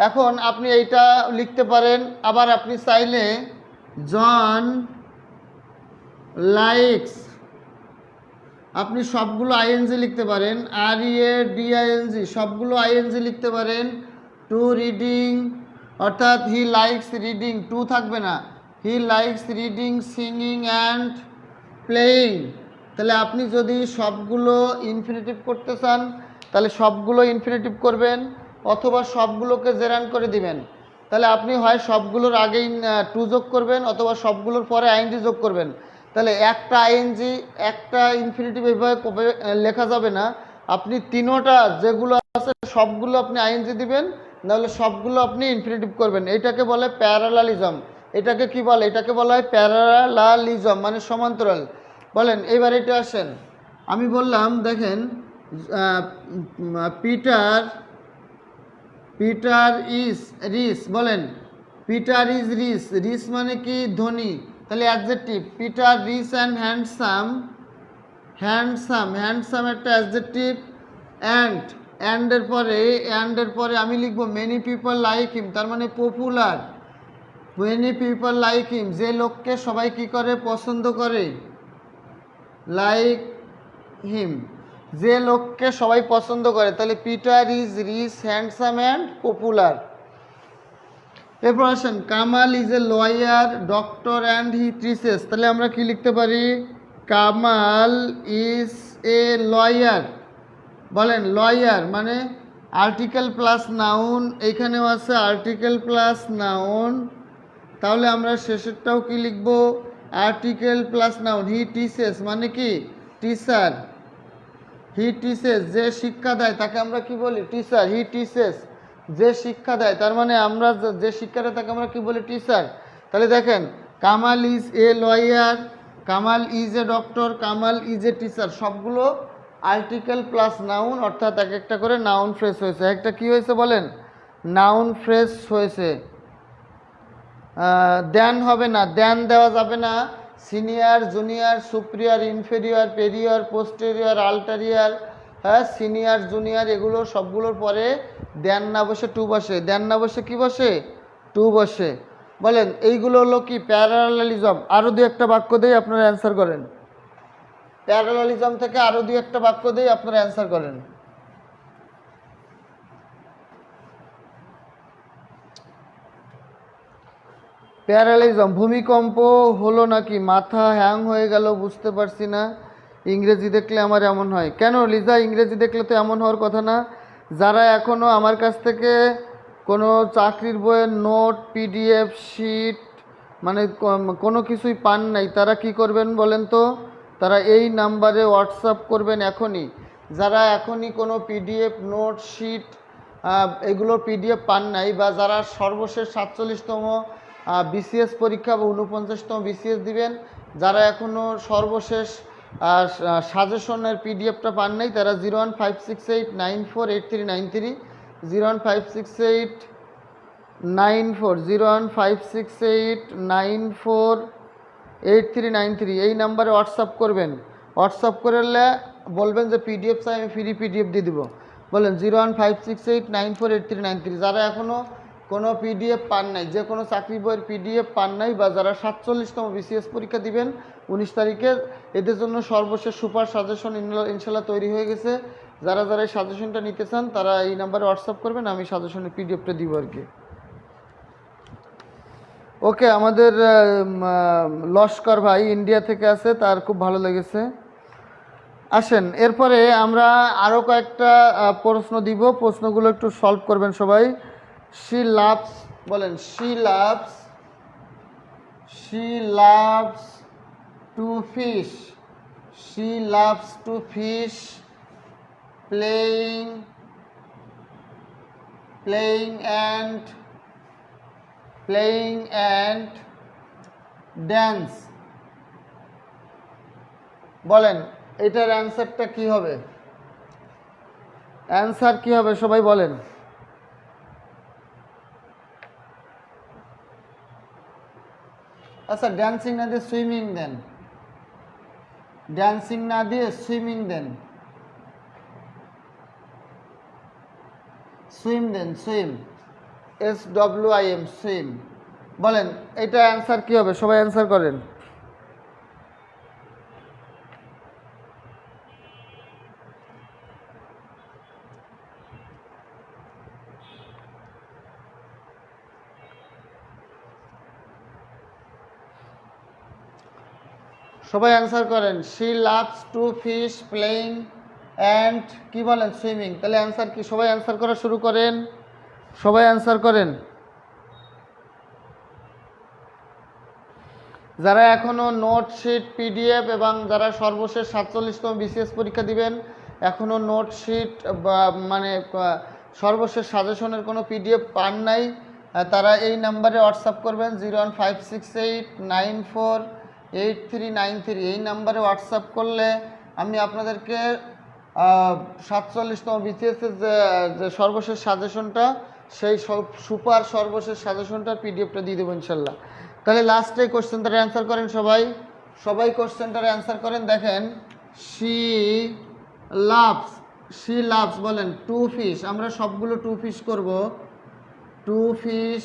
এখন আপনি এইটা লিখতে পারেন, আবার আপনি চাইলে জন লাইকস, আপনি সবগুলো আইএনজি লিখতে পারেন, আর এ ডিআইএনজি, সবগুলো আইএনজি লিখতে পারেন। টু রিডিং, অর্থাৎ হি লাইকস রিডিং, টু থাকবে না, he likes reading, singing and playing. তাহলে আপনি যদি সবগুলো ইনফিনিটিভ করতে চান তাহলে সবগুলো ইনফিনিটিভ করবেন, অথবা সবগুলোকে জেরান্ড করে দিবেন। তাহলে আপনি হয় সবগুলোর আগেই টু যোগ করবেন, অথবা সবগুলোর পরে আইএনজি যোগ করবেন। তাহলে একটা আইএনজি একটা ইনফিনিটিভ এইভাবে লেখা যাবে না, আপনি তিনোটা যেগুলো আছে সবগুলো আপনি আইএনজি দিবেন, নাহলে সবগুলো আপনি ইনফিনিটিভ করবেন। এটাকে বলে প্যারালালিজম। এটাকে কি বলে? এটাকে বলা হয় প্যারালালিজম মানে সমান্তরাল। বলেন এবার এটা আসেন, আমি বললাম দেখেন পিটার, পিটার ইজ রিচ। বলেন পিটার ইজ রিচ, রিচ মানে কি ধনী, তাহলে adjective. Peter rich and handsome, handsome, handsome একটা অ্যাডজেক্টিভ। অ্যান্ডের পরে আমি লিখবো মেনি পিপল লাইক হিম, তার মানে popular. Many people like him, যে লোককে সবাই কি করে, পছন্দ করে। লাইক হিম, যে লোককে সবাই পছন্দ করে। তাহলে Peter is rich, handsome and popular. এরপর আসেন Kamal is a lawyer, doctor and he teaches. তাহলে আমরা কি লিখতে পারি? Kamal is a lawyer. বলেন লয়ার মানে আর্টিকেল প্লাস নাউন, এইখানেও আছে আর্টিকেল প্লাস নাউন, তাহলে আমরা শেষেরটাও কি লিখব? Article plus noun. He teaches মানে কি টিচার, হি টিচেস যে শিক্ষা দেয় তাকে আমরা কি বলি? টিচার। হি টিচেস যে শিক্ষা দেয়, তার মানে আমরা যে শিক্ষা দেয় তাকে আমরা কি বলি? টিচার। তাহলে দেখেন Kamal is a lawyer, Kamal is a doctor, Kamal is a teacher, সবগুলো আর্টিকেল প্লাস নাউন, অর্থাৎ এক একটা করে নাউন ফ্রেজ হয়েছে। একটা কি হয়েছে বলেন? নাউন ফ্রেজ হয়েছে। দেন হবে না, দেন দেওয়া যাবে না। Senior, junior, superior, inferior, prior, posterior, ulterior, হ্যাঁ সিনিয়র, জুনিয়র, এগুলো সবগুলোর পরে দেন না বসে টু বসে। দেন না বসে কি বসে? টু বসে। বলেন এইগুলো হলো কি প্যারালালিজম। আরও দু একটা বাক্য দিয়ে আপনারা অ্যান্সার করেন। প্যারালালিজম থেকে আরও দু একটা বাক্য দিয়ে আপনারা অ্যান্সার করেন। প্যারালালিজম, ভূমিকম্প হলো নাকি? মাথা হ্যাং হয়ে গেল, বুঝতে পারছি না, ইংরেজি দেখলে আমার এমন হয় কেন? লিজা ইংরেজি দেখলে তো এমন হওয়ার কথা না। যারা এখনও আমার কাছ থেকে কোনো চাকরির বইয়ের নোট, পিডিএফ, শিট মানে কোনো কিছুই পান নাই, তারা কি করবেন বলেন তো? তারা এই নাম্বারে হোয়াটসঅ্যাপ করবেন এখনই। যারা এখনই কোনো পিডিএফ, নোট, শিট এগুলোর পিডিএফ পান নাই বা যারা সর্বশেষ 47তম বিসিএস পরীক্ষা বা 49তম বিসিএস দিবেন, যারা এখনও সর্বশেষ সাজেশনের পিডিএফটা পান নাই, তারা 01568948393 01568948393 এই নাম্বারে হোয়াটসঅ্যাপ করবেন। হোয়াটসঅ্যাপ করলে বলবেন যে পিডিএফ চাই, আমি ফ্রি পিডিএফ দিয়ে দেবো। বলেন 01568948393। যারা এখনও কোনো পিডিএফ পান নাই, যে কোনো চাকরি বইয়ের পিডিএফ পান নাই বা যারা 47তম বিসিএস পরীক্ষা দিবেন 19 তারিখে, এদের জন্য সর্বশেষ সুপার সাজেশন ইনশাল্লাহ তৈরি হয়ে গেছে। যারা যারা এই সাজেশনটা নিতে চান তারা এই নাম্বারে হোয়াটসঅ্যাপ করবেন, আমি সাজেশনের পিডিএফটা দিব আর কি। ওকে, আমাদের লস্কর ভাই ইন্ডিয়া থেকে আছে, তার খুব ভালো লেগেছে। আসেন, এরপরে আমরা আরও কয়েকটা প্রশ্ন দিব, প্রশ্নগুলো একটু সলভ করবেন সবাই। শি লাভস, বলেন she loves to fish, she loves to fish, playing and dance। বলেন এটার অ্যান্সারটা কি হবে? অ্যান্সার কি হবে সবাই বলেন। আচ্ছা, ড্যান্সিং না দিয়ে সুইমিং দেন, ড্যান্সিং না দিয়ে সুইমিং দেন, সুইম দেন, সুইম, SWIM, সুইম। বলেন এটা অ্যান্সার কি হবে, সবাই অ্যান্সার করেন। সবাই অ্যান্সার করেন। She loves to fish, playing and কি বলেন, সুইমিং। তাহলে অ্যান্সার কি? সবাই অ্যান্সার করা শুরু করেন, সবাই অ্যান্সার করেন। যারা এখনও নোটশিট, পিডিএফ এবং যারা সর্বশেষ 47তম বিসিএস পরীক্ষা দিবেন এখনও নোটশিট বা মানে সর্বশেষ সাজেশনের কোনো পিডিএফ পান নাই, তারা এই নাম্বারে হোয়াটসঅ্যাপ করবেন 01568948393। এই নাম্বারে হোয়াটসঅ্যাপ করলে আমি আপনাদেরকে 47তম বিসিএসের যে সর্বশেষ সাজেশনটা, সেই সুপার সর্বশেষ সাজেশনটার পিডিএফটা দিয়ে দেবো ইনশাল্লাহ। তাহলে লাস্টে কোশ্চেনটার অ্যান্সার করেন সবাই, সবাই কোশ্চেনটার অ্যান্সার করেন। দেখেন শি লাভস, বলেন টু ফিশ, আমরা সবগুলো টু ফিশ করব, টু ফিশ,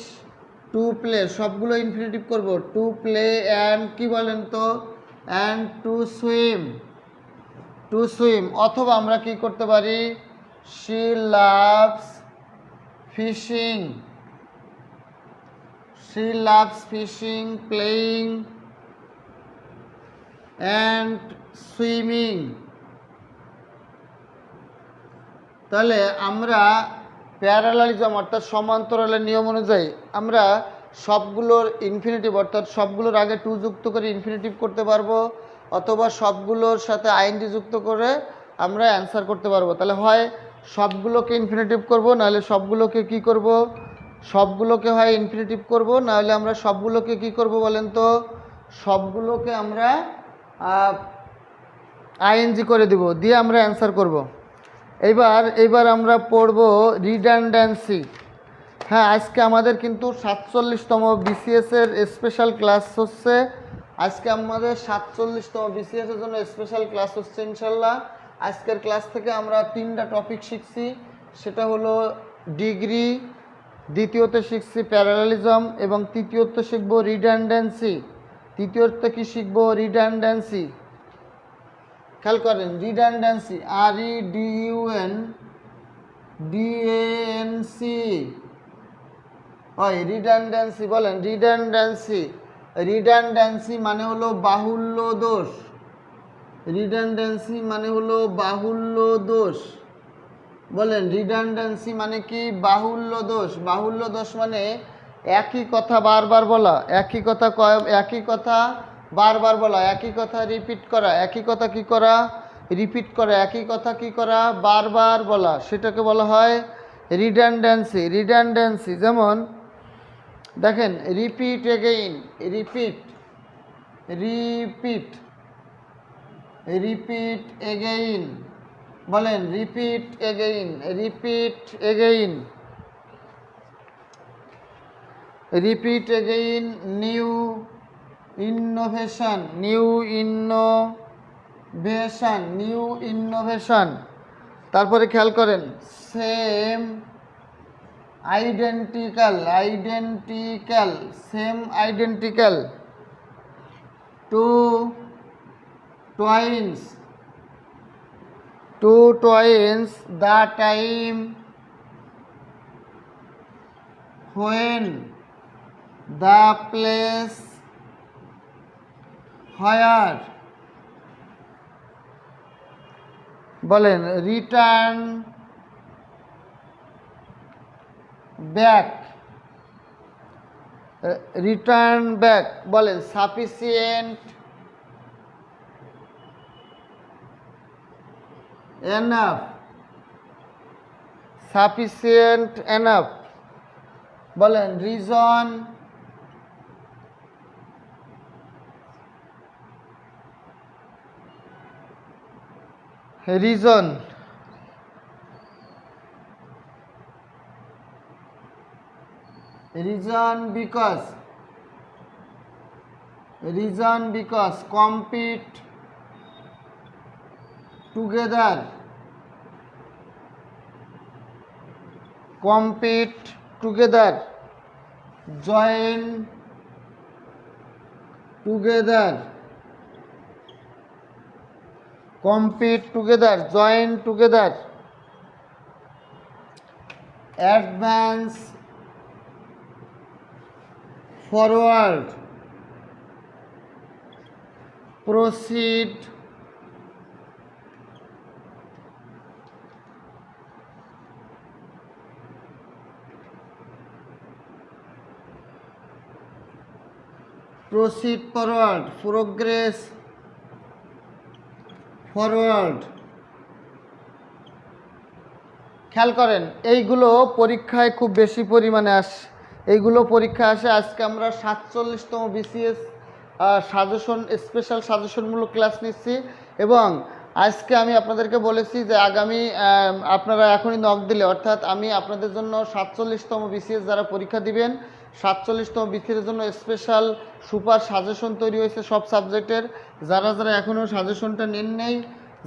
টু প্লে, সবগুলো ইনফিনিটিভ করব, টু প্লে অ্যান্ড কি বলেন তো, অ্যান্ড টু সুইম। অথবা আমরা কি করতে পারি, she loves fishing, she loves fishing, playing and swimming। তাহলে আমরা প্যারালালিজম অর্থাৎ সমান্তরালের নিয়ম অনুযায়ী আমরা সবগুলোর ইনফিনিটিভ অর্থাৎ সবগুলোর আগে টু যুক্ত করে ইনফিনিটিভ করতে পারবো, অথবা সবগুলোর সাথে আইএনজি যুক্ত করে আমরা অ্যান্সার করতে পারবো। তাহলে হয় সবগুলোকে ইনফিনিটিভ করব, নাহলে সবগুলোকে কি করব, সবগুলোকে হয় ইনফিনিটিভ করব, নাহলে আমরা সবগুলোকে কি করব বলেন তো, সবগুলোকে আমরা আইএনজি করে দিব, দিয়ে আমরা অ্যান্সার করব। এইবার আমরা পড়ব রিডান্ডেন্সি। হ্যাঁ, আজকে আমাদের কিন্তু 47তম বিসিএসের স্পেশাল ক্লাস হচ্ছে, আজকে আমাদের 47তম বিসিএসের জন্য স্পেশাল ক্লাস হচ্ছে ইনশাল্লাহ। আজকের ক্লাস থেকে আমরা 3টা টপিক শিখছি, সেটা হলো ডিগ্রি, দ্বিতীয়তে শিখছি প্যারালালিজম এবং তৃতীয়তে শিখব রিডান্ডেন্সি। তৃতীয়তে কি শিখব, রিডান্ডেন্সি। খেয়াল করেন, রিডান্ডেন্সি, REDUNDANC হয় রিডান্ডেন্সি। বলেন রিডান্ডেন্সি মানে হলো বাহুল্য দোষ, রিডান্ডেন্সি মানে হলো বাহুল্য দোষ। বলেন রিডান্ডেন্সি মানে কি, বাহুল্য দোষ। বাহুল্য দোষ মানে একই কথা বারবার বলা, একই কথা বারবার বলা, একই কথা রিপিট করা, একই কথা কি করা, রিপিট করা, একই কথা কি করা, বারবার বলা, সেটাকে বলা হয় রিডান্ডেন্সি, রিডান্ডেন্সি যেমন দেখেন repeat again, repeat, repeat, repeat again, বলেন repeat again, repeat again, repeat again, new innovation, new innovation, new innovation. তারপরে খেয়াল করেন same identical, identical, same identical, two twins, two twins the time when the place where, বলেন return back, return back, বলেন sufficient enough, sufficient enough, বলেন reason, reason, reason because, reason because, compete together, compete together, join together, compete together, join together, advance forward, proceed, proceed forward, progress forward. খেয়াল করেন এইগুলো পরীক্ষায় খুব বেশি পরিমাণে আসে, এইগুলো পরীক্ষা আসে। আজকে আমরা 47তম বিসিএস সাজেশন, স্পেশাল সাজেশনমূলক ক্লাস নিচ্ছি এবং আজকে আমি আপনাদেরকে বলেছি যে আগামী আপনারা এখনই নক দিলে, অর্থাৎ আমি আপনাদের জন্য 47তম বিসিএস যারা পরীক্ষা দিবেন 47তম বিসিএসের জন্য স্পেশাল সুপার সাজেশন তৈরি হয়েছে সব সাবজেক্টের। যারা যারা এখনও সাজেশনটা নেন নাই,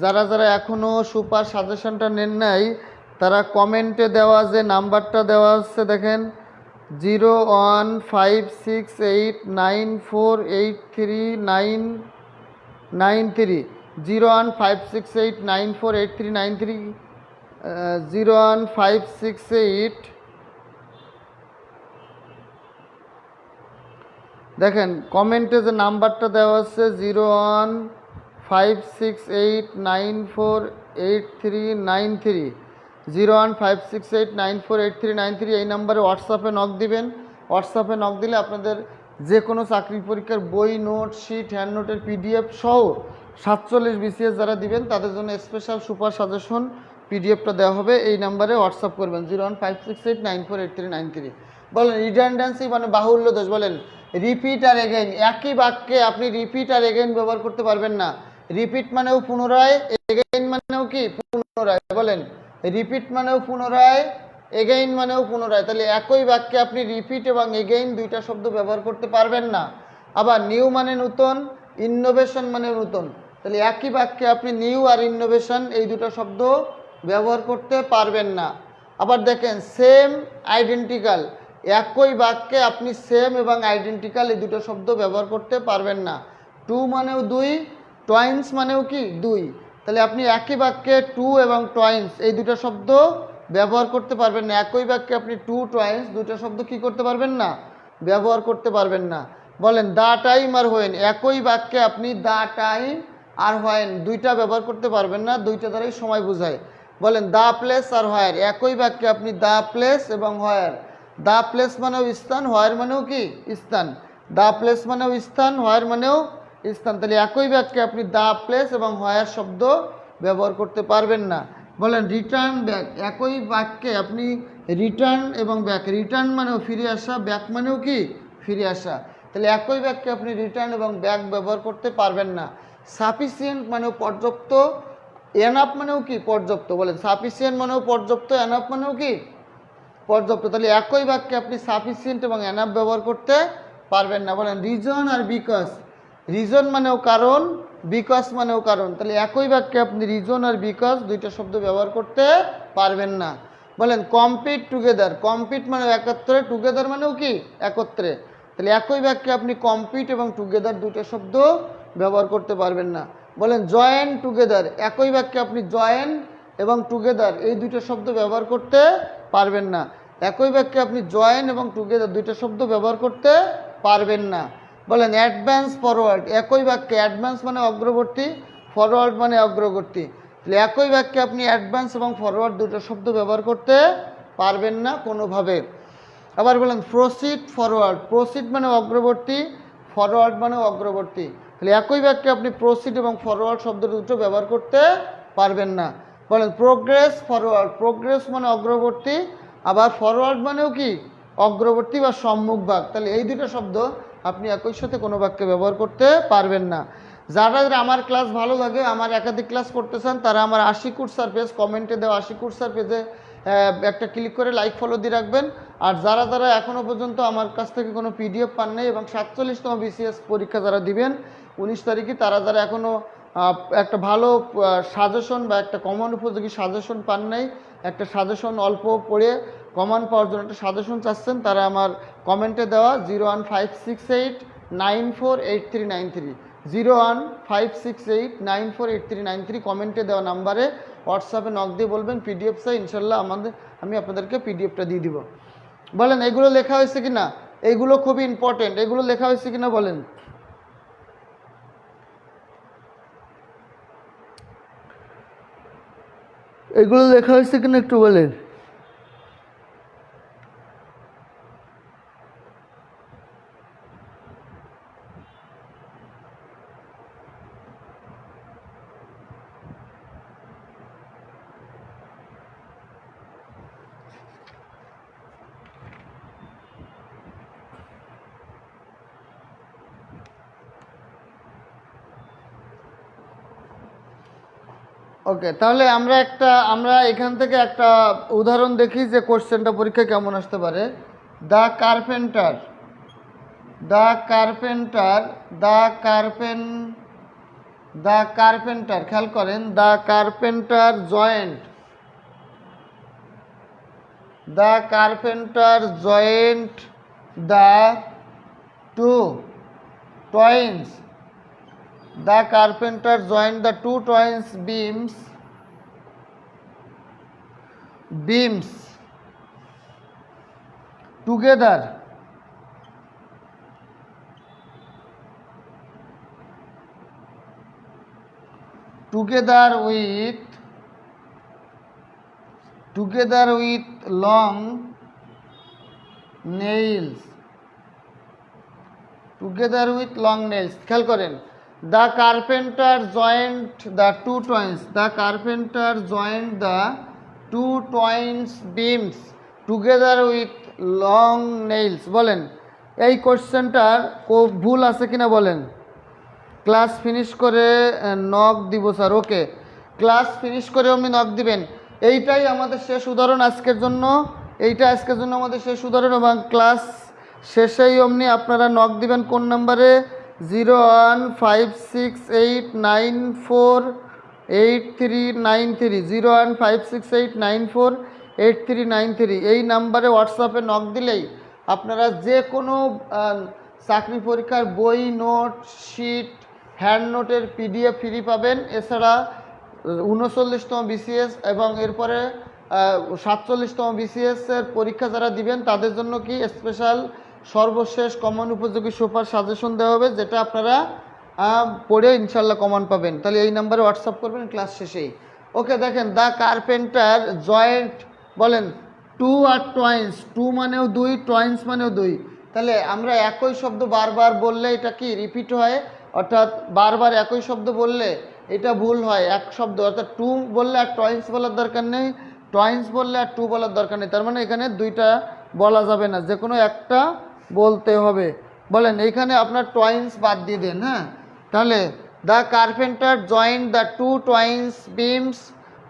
যারা যারা এখনও সুপার সাজেশনটা নেন নাই, তারা কমেন্টে দেওয়া যে নাম্বারটা দেওয়া আছে দেখেন 01568948393, 01568948393, 01568, দেখেন কমেন্টে যে নাম্বারটা দেওয়া আছে 01568948393, 01568948393, এই নাম্বারে হোয়াটসঅ্যাপে নক দিবেন। হোয়াটসঅ্যাপে নক দিলে আপনাদের যে কোনো চাকরি পরীক্ষার বই, নোট, শিট, হ্যান্ড নোটের পিডিএফ সহ 47 বিসিএস যারা দিবেন তাদের জন্য স্পেশাল সুপার সাজেশন পিডিএফটা দেওয়া হবে। এই নাম্বারে হোয়াটসঅ্যাপ করবেন 01568948393। বলেন রিডান্ডেন্সি মানে বাহুল্য দোষ, বলেন রিপিট আর এগেইন, একই বাক্যে আপনি রিপিট আর এগেইন ব্যবহার করতে পারবেন না। রিপিট মানেও পুনরায়, এগেইন মানেও কি পুনরায়, বলেন রিপিট মানেও পুনরায়, এগেইন মানেও পুনরায়। তাহলে একই বাক্যে আপনি রিপিট এবং এগেইন দুইটা শব্দ ব্যবহার করতে পারবেন না। আবার নিউ মানে নতুন, ইনোভেশন মানে নতুন, তাহলে একই বাক্যে আপনি নিউ আর ইনোভেশন এই দুটো শব্দ ব্যবহার করতে পারবেন না। আবার দেখেন সেম আইডেন্টিক্যাল, একই বাক্যে আপনি সেম এবং আইডেন্টিক্যাল এই দুটো শব্দ ব্যবহার করতে পারবেন না। টু মানেও দুই, টয়েন্স মানেও কি দুই, তাহলে আপনি একই বাক্যে টু এবং টয়েন্স এই দুটো শব্দ ব্যবহার করতে পারবেন না। একই বাক্যে আপনি টু টয়েন্স দুটো শব্দ কি করতে পারবেন না, ব্যবহার করতে পারবেন না। বলেন দা টাইম আর হোয়েন, একই বাক্যে আপনি দা টাইম আর হোয়েন দুইটা ব্যবহার করতে পারবেন না, দুইটা দ্বারাই সময় বোঝায়। বলেন দা প্লেস আর হোয়ার, একই বাক্যে আপনি দা প্লেস এবং হোয়ার, দা প্লেস মানেও স্থান, হোয়ার মানেও কি স্থান, দা প্লেস মানেও স্থান, হোয়ার মানেও স্থান, তাহলে একই বাক্যে আপনি দা প্লেস এবং হোয়ার শব্দ ব্যবহার করতে পারবেন না। বলেন রিটার্ন ব্যাক। একই বাক্যে আপনি রিটার্ন এবং ব্যাক, রিটার্ন মানেও ফিরে আসা, ব্যাক মানেও কি ফিরে আসা, তাহলে একই বাক্যে আপনি রিটার্ন এবং ব্যাক ব্যবহার করতে পারবেন না। সাফিসিয়েন্ট মানেও পর্যাপ্ত, এনাফ মানেও কি পর্যাপ্ত। বলেন সাফিসিয়েন্ট মানেও পর্যাপ্ত, এনাফ মানেও কি পর্যাপ্ত, তাহলে একই বাক্যে আপনি সাফিসিয়েন্ট এবং এনাফ ব্যবহার করতে পারবেন না। বলেন রিজন আর বিকজ, রিজন মানেও কারণ, বিকজ মানেও কারণ, তাহলে একই বাক্যে আপনি রিজন আর বিকজ দুইটা শব্দ ব্যবহার করতে পারবেন না। বলেন কম্পিট টুগেদার, কম্পিট মানে একত্রে, টুগেদার মানেও কি একত্রে, তাহলে একই বাক্যে আপনি কম্পিট এবং টুগেদার দুইটা শব্দ ব্যবহার করতে পারবেন না। বলেন জয়েন টুগেদার, একই বাক্যে আপনি জয়েন এবং টুগেদার এই দুইটা শব্দ ব্যবহার করতে পারবেন না। একই বাক্যে আপনি জয়েন এবং টুগেদার দুইটা শব্দ ব্যবহার করতে পারবেন না। বলেন অ্যাডভান্স ফরওয়ার্ড, একই বাক্যে অ্যাডভান্স মানে অগ্রবর্তী, ফরওয়ার্ড মানে অগ্রগতি, তাহলে একই বাক্যে আপনি অ্যাডভান্স এবং ফরওয়ার্ড দুটো শব্দ ব্যবহার করতে পারবেন না কোনোভাবে। আবার বলেন প্রসিড ফরওয়ার্ড, প্রসিড মানে অগ্রবর্তী, ফরওয়ার্ড মানে অগ্রবর্তী, তাহলে একই বাক্যে আপনি প্রসিড এবং ফরওয়ার্ড শব্দ দুটো ব্যবহার করতে পারবেন না। বলেন প্রোগ্রেস ফরওয়ার্ড, প্রোগ্রেস মানে অগ্রবর্তী, আবার ফরওয়ার্ড মানেও কি অগ্রবর্তী বা সম্মুখভাগ, তাহলে এই দুটো শব্দ আপনি একই সাথে কোনো বাক্যে ব্যবহার করতে পারবেন না। যারা আমার ক্লাস ভালো লাগে, আমার একাধিক ক্লাস করতে চান, তারা আমার আশিকুর স্যার পেজ, কমেন্টে দেওয়া আশিকুর স্যার পেজে একটা ক্লিক করে লাইক ফলো দিয়ে রাখবেন। আর যারা যারা এখনও পর্যন্ত আমার কাছ থেকে কোনো পিডিএফ পান নাই এবং 47তম বিসিএস পরীক্ষা যারা দিবেন 19 তারিখে, তারা যারা এখনও একটা ভালো সাজেশন বা একটা কমন উপযোগী সাজেশন পান নাই, একটা সাজেশন অল্প পড়ে কমন পাওয়ার জন্য একটা সাজেশন চাচ্ছেন, তারা আমার কমেন্টে দেওয়া 01568948393 01568948393 কমেন্টে দেওয়া নাম্বারে হোয়াটসঅ্যাপে নক দিয়ে বলবেন পিডিএফ চাই, ইনশাল্লাহ আমি আপনাদেরকে পিডিএফটা দিয়ে দিব। বলেন এগুলো লেখা হয়েছে কি না, এইগুলো খুবই ইম্পর্টেন্ট, এগুলো লেখা হয়েছে কি না বলেন। এগুলো লেখা হয়েছে কিনা একটু বলেন। ওকে, তাহলে আমরা এখান থেকে একটা উদাহরণ দেখি যে কোশ্চেনটা পরীক্ষা কেমন আসতে পারে। The carpenter, the carpenter, the carpenter, খেয়াল করেন, the carpenter joined, the carpenter joined the two twins, the carpenter joined the two twins beams together with long nails, together with long nails, খেয়াল করেন, the carpenter joined the two twins, the carpenter joined the two twins beams together with long nails। বলেন এই কোশ্চেনটার ভুল আছে কিনা বলেন। Class finish করে knock দিব স্যার, ওকে, ক্লাস ফিনিশ করে আপনি নক দিবেন। এইটাই আমাদের শেষ উদাহরণ আজকের জন্য, এইটা আজকের জন্য আমাদের শেষ উদাহরণ, এবং ক্লাস শেষেই অমনি আপনারা নক দিবেন কোন নাম্বারে, 01568948393 01568948393 এই নাম্বারে হোয়াটসঅ্যাপে নক দিলেই আপনারা যে কোনো চাকরি পরীক্ষার বই, নোট, শিট, হ্যান্ড নোটের পিডিএফ ফ্রি পাবেন। এছাড়া 39তম বিসিএস এবং এরপরে 47তম বিসিএসের পরীক্ষা যারা দিবেন তাদের জন্য কি স্পেশাল সর্বশেষ কমন উপযোগী সুপার সাজেশন দেওয়া হবে, যেটা আপনারা পড়ে ইনশাল্লাহ কমন পাবেন। তাহলে এই নাম্বারে হোয়াটসঅ্যাপ করবেন ক্লাস শেষেই। ওকে, দেখেন দ্য কার্পেন্টার জয়েন্ট, বলেন টু আর টয়েন্স, টু মানেও দুই, টয়েন্স মানেও দুই, তাহলে আমরা একই শব্দ বারবার বললে এটা কি রিপিট হয়, অর্থাৎ বারবার একই শব্দ বললে এটা ভুল হয়, এক শব্দ অর্থাৎ টু বললে আর টয়েন্স বলার দরকার নেই, টয়েন্স বললে আর টু বলার দরকার নেই, তার মানে এখানে দুইটা বলা যাবে না, যে কোনো একটা বলতে হবে। বলেন এইখানে আপনার টয়েন্স বাদ দিয়ে দেন। হ্যাঁ, তাহলে the carpenter joined the two twins beams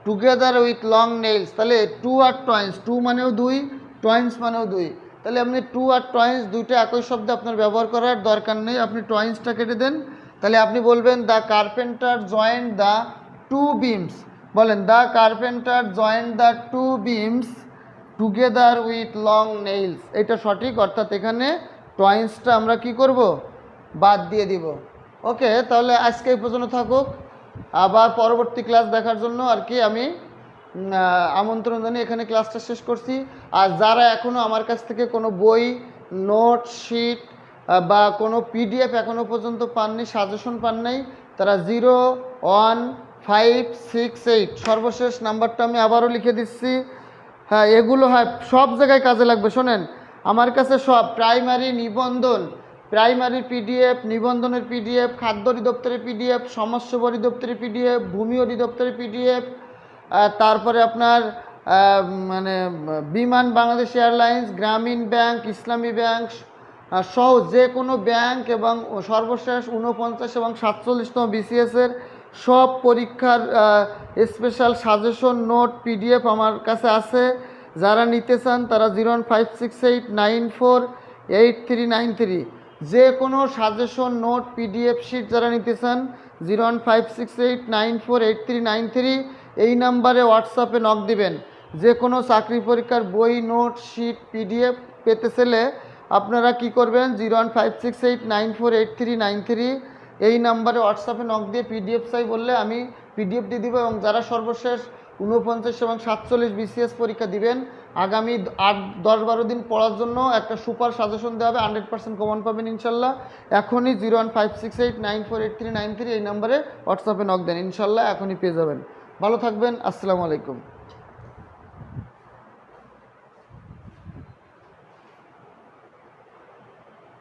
together with long nails, তাহলে টু আর টয়েন্স, টু মানেও দুই, টয়েন্স মানেও দুই, তাহলে আপনি টু আর টয়েন্স দুইটা একই শব্দে আপনার ব্যবহার করার দরকার নেই, আপনি টয়েন্সটা কেটে দেন। তাহলে আপনি বলবেন the carpenter joined the two beams, বলেন the carpenter joined the two beams together with long nails, এটা সঠিক, অর্থাৎ এখানে টয়েন্সটা আমরা কি করব, বাদ দিয়ে দিব। ওকে, তাহলে আজকে এই পর্যন্ত থাকুক, আবার পরবর্তী ক্লাস দেখার জন্য আর কি আমি আমন্ত্রণ জানিয়ে এখানে ক্লাসটা শেষ করছি। আর যারা এখনও আমার কাছ থেকে কোনো বই, নোট শিট বা কোনো পিডিএফ এখনও পর্যন্ত পাননি, সাজেশন পান নাই, তারা 01568 সর্বশেষ নাম্বারটা আমি আবারও লিখে দিচ্ছি। হ্যাঁ, এগুলো হ্যাঁ সব জায়গায় কাজে লাগবে। শোনেন, আমার কাছে সব প্রাইমারি নিবন্ধন, প্রাইমারি পিডিএফ, নিবন্ধনের পিডিএফ, খাদ্য অধিদপ্তরের পিডিএফ, সমাজসেবা অধিদপ্তরের পিডিএফ, ভূমি অধিদপ্তরের পিডিএফ, তারপরে আপনার মানে বিমান বাংলাদেশ এয়ারলাইন্স, গ্রামীণ ব্যাংক, ইসলামী ব্যাংক সহ যে কোনো ব্যাংক এবং সর্বশেষ 49 এবং 47তম বিসিএসের সব পরীক্ষার স্পেশাল সাজেশন নোট পিডিএফ আমার কাছে আছে। যারা নিতে চান তারা 01568948393, যে কোনো সাজেশন নোট পিডিএফ শিট যারা নিতে চান 01568948393 এই নাম্বারে হোয়াটসঅ্যাপে নক দিবেন। যে কোনো চাকরি পরীক্ষার বই, নোট শিট পিডিএফ পেতে চাইলে আপনারা কি করবেন, 01568948393 এই নাম্বারে হোয়াটসঅ্যাপে নক দিয়ে পিডিএফ চাই বললে আমি পিডিএফ দিয়ে দিব। এবং যারা সর্বশেষ 49 এবং 47 বিসিএস পরীক্ষা দিবেন, আগামী 8-10-12 দিন পড়ার জন্য একটা সুপার সাজেশন দেওয়া হবে, 100% কমন পাবেন ইনশাল্লাহ। এখনই 01568948393 এই নাম্বারে হোয়াটসঅ্যাপে নক দেন, ইনশাল্লাহ এখনই পেয়ে যাবেন। ভালো থাকবেন, আসসালামু আলাইকুম।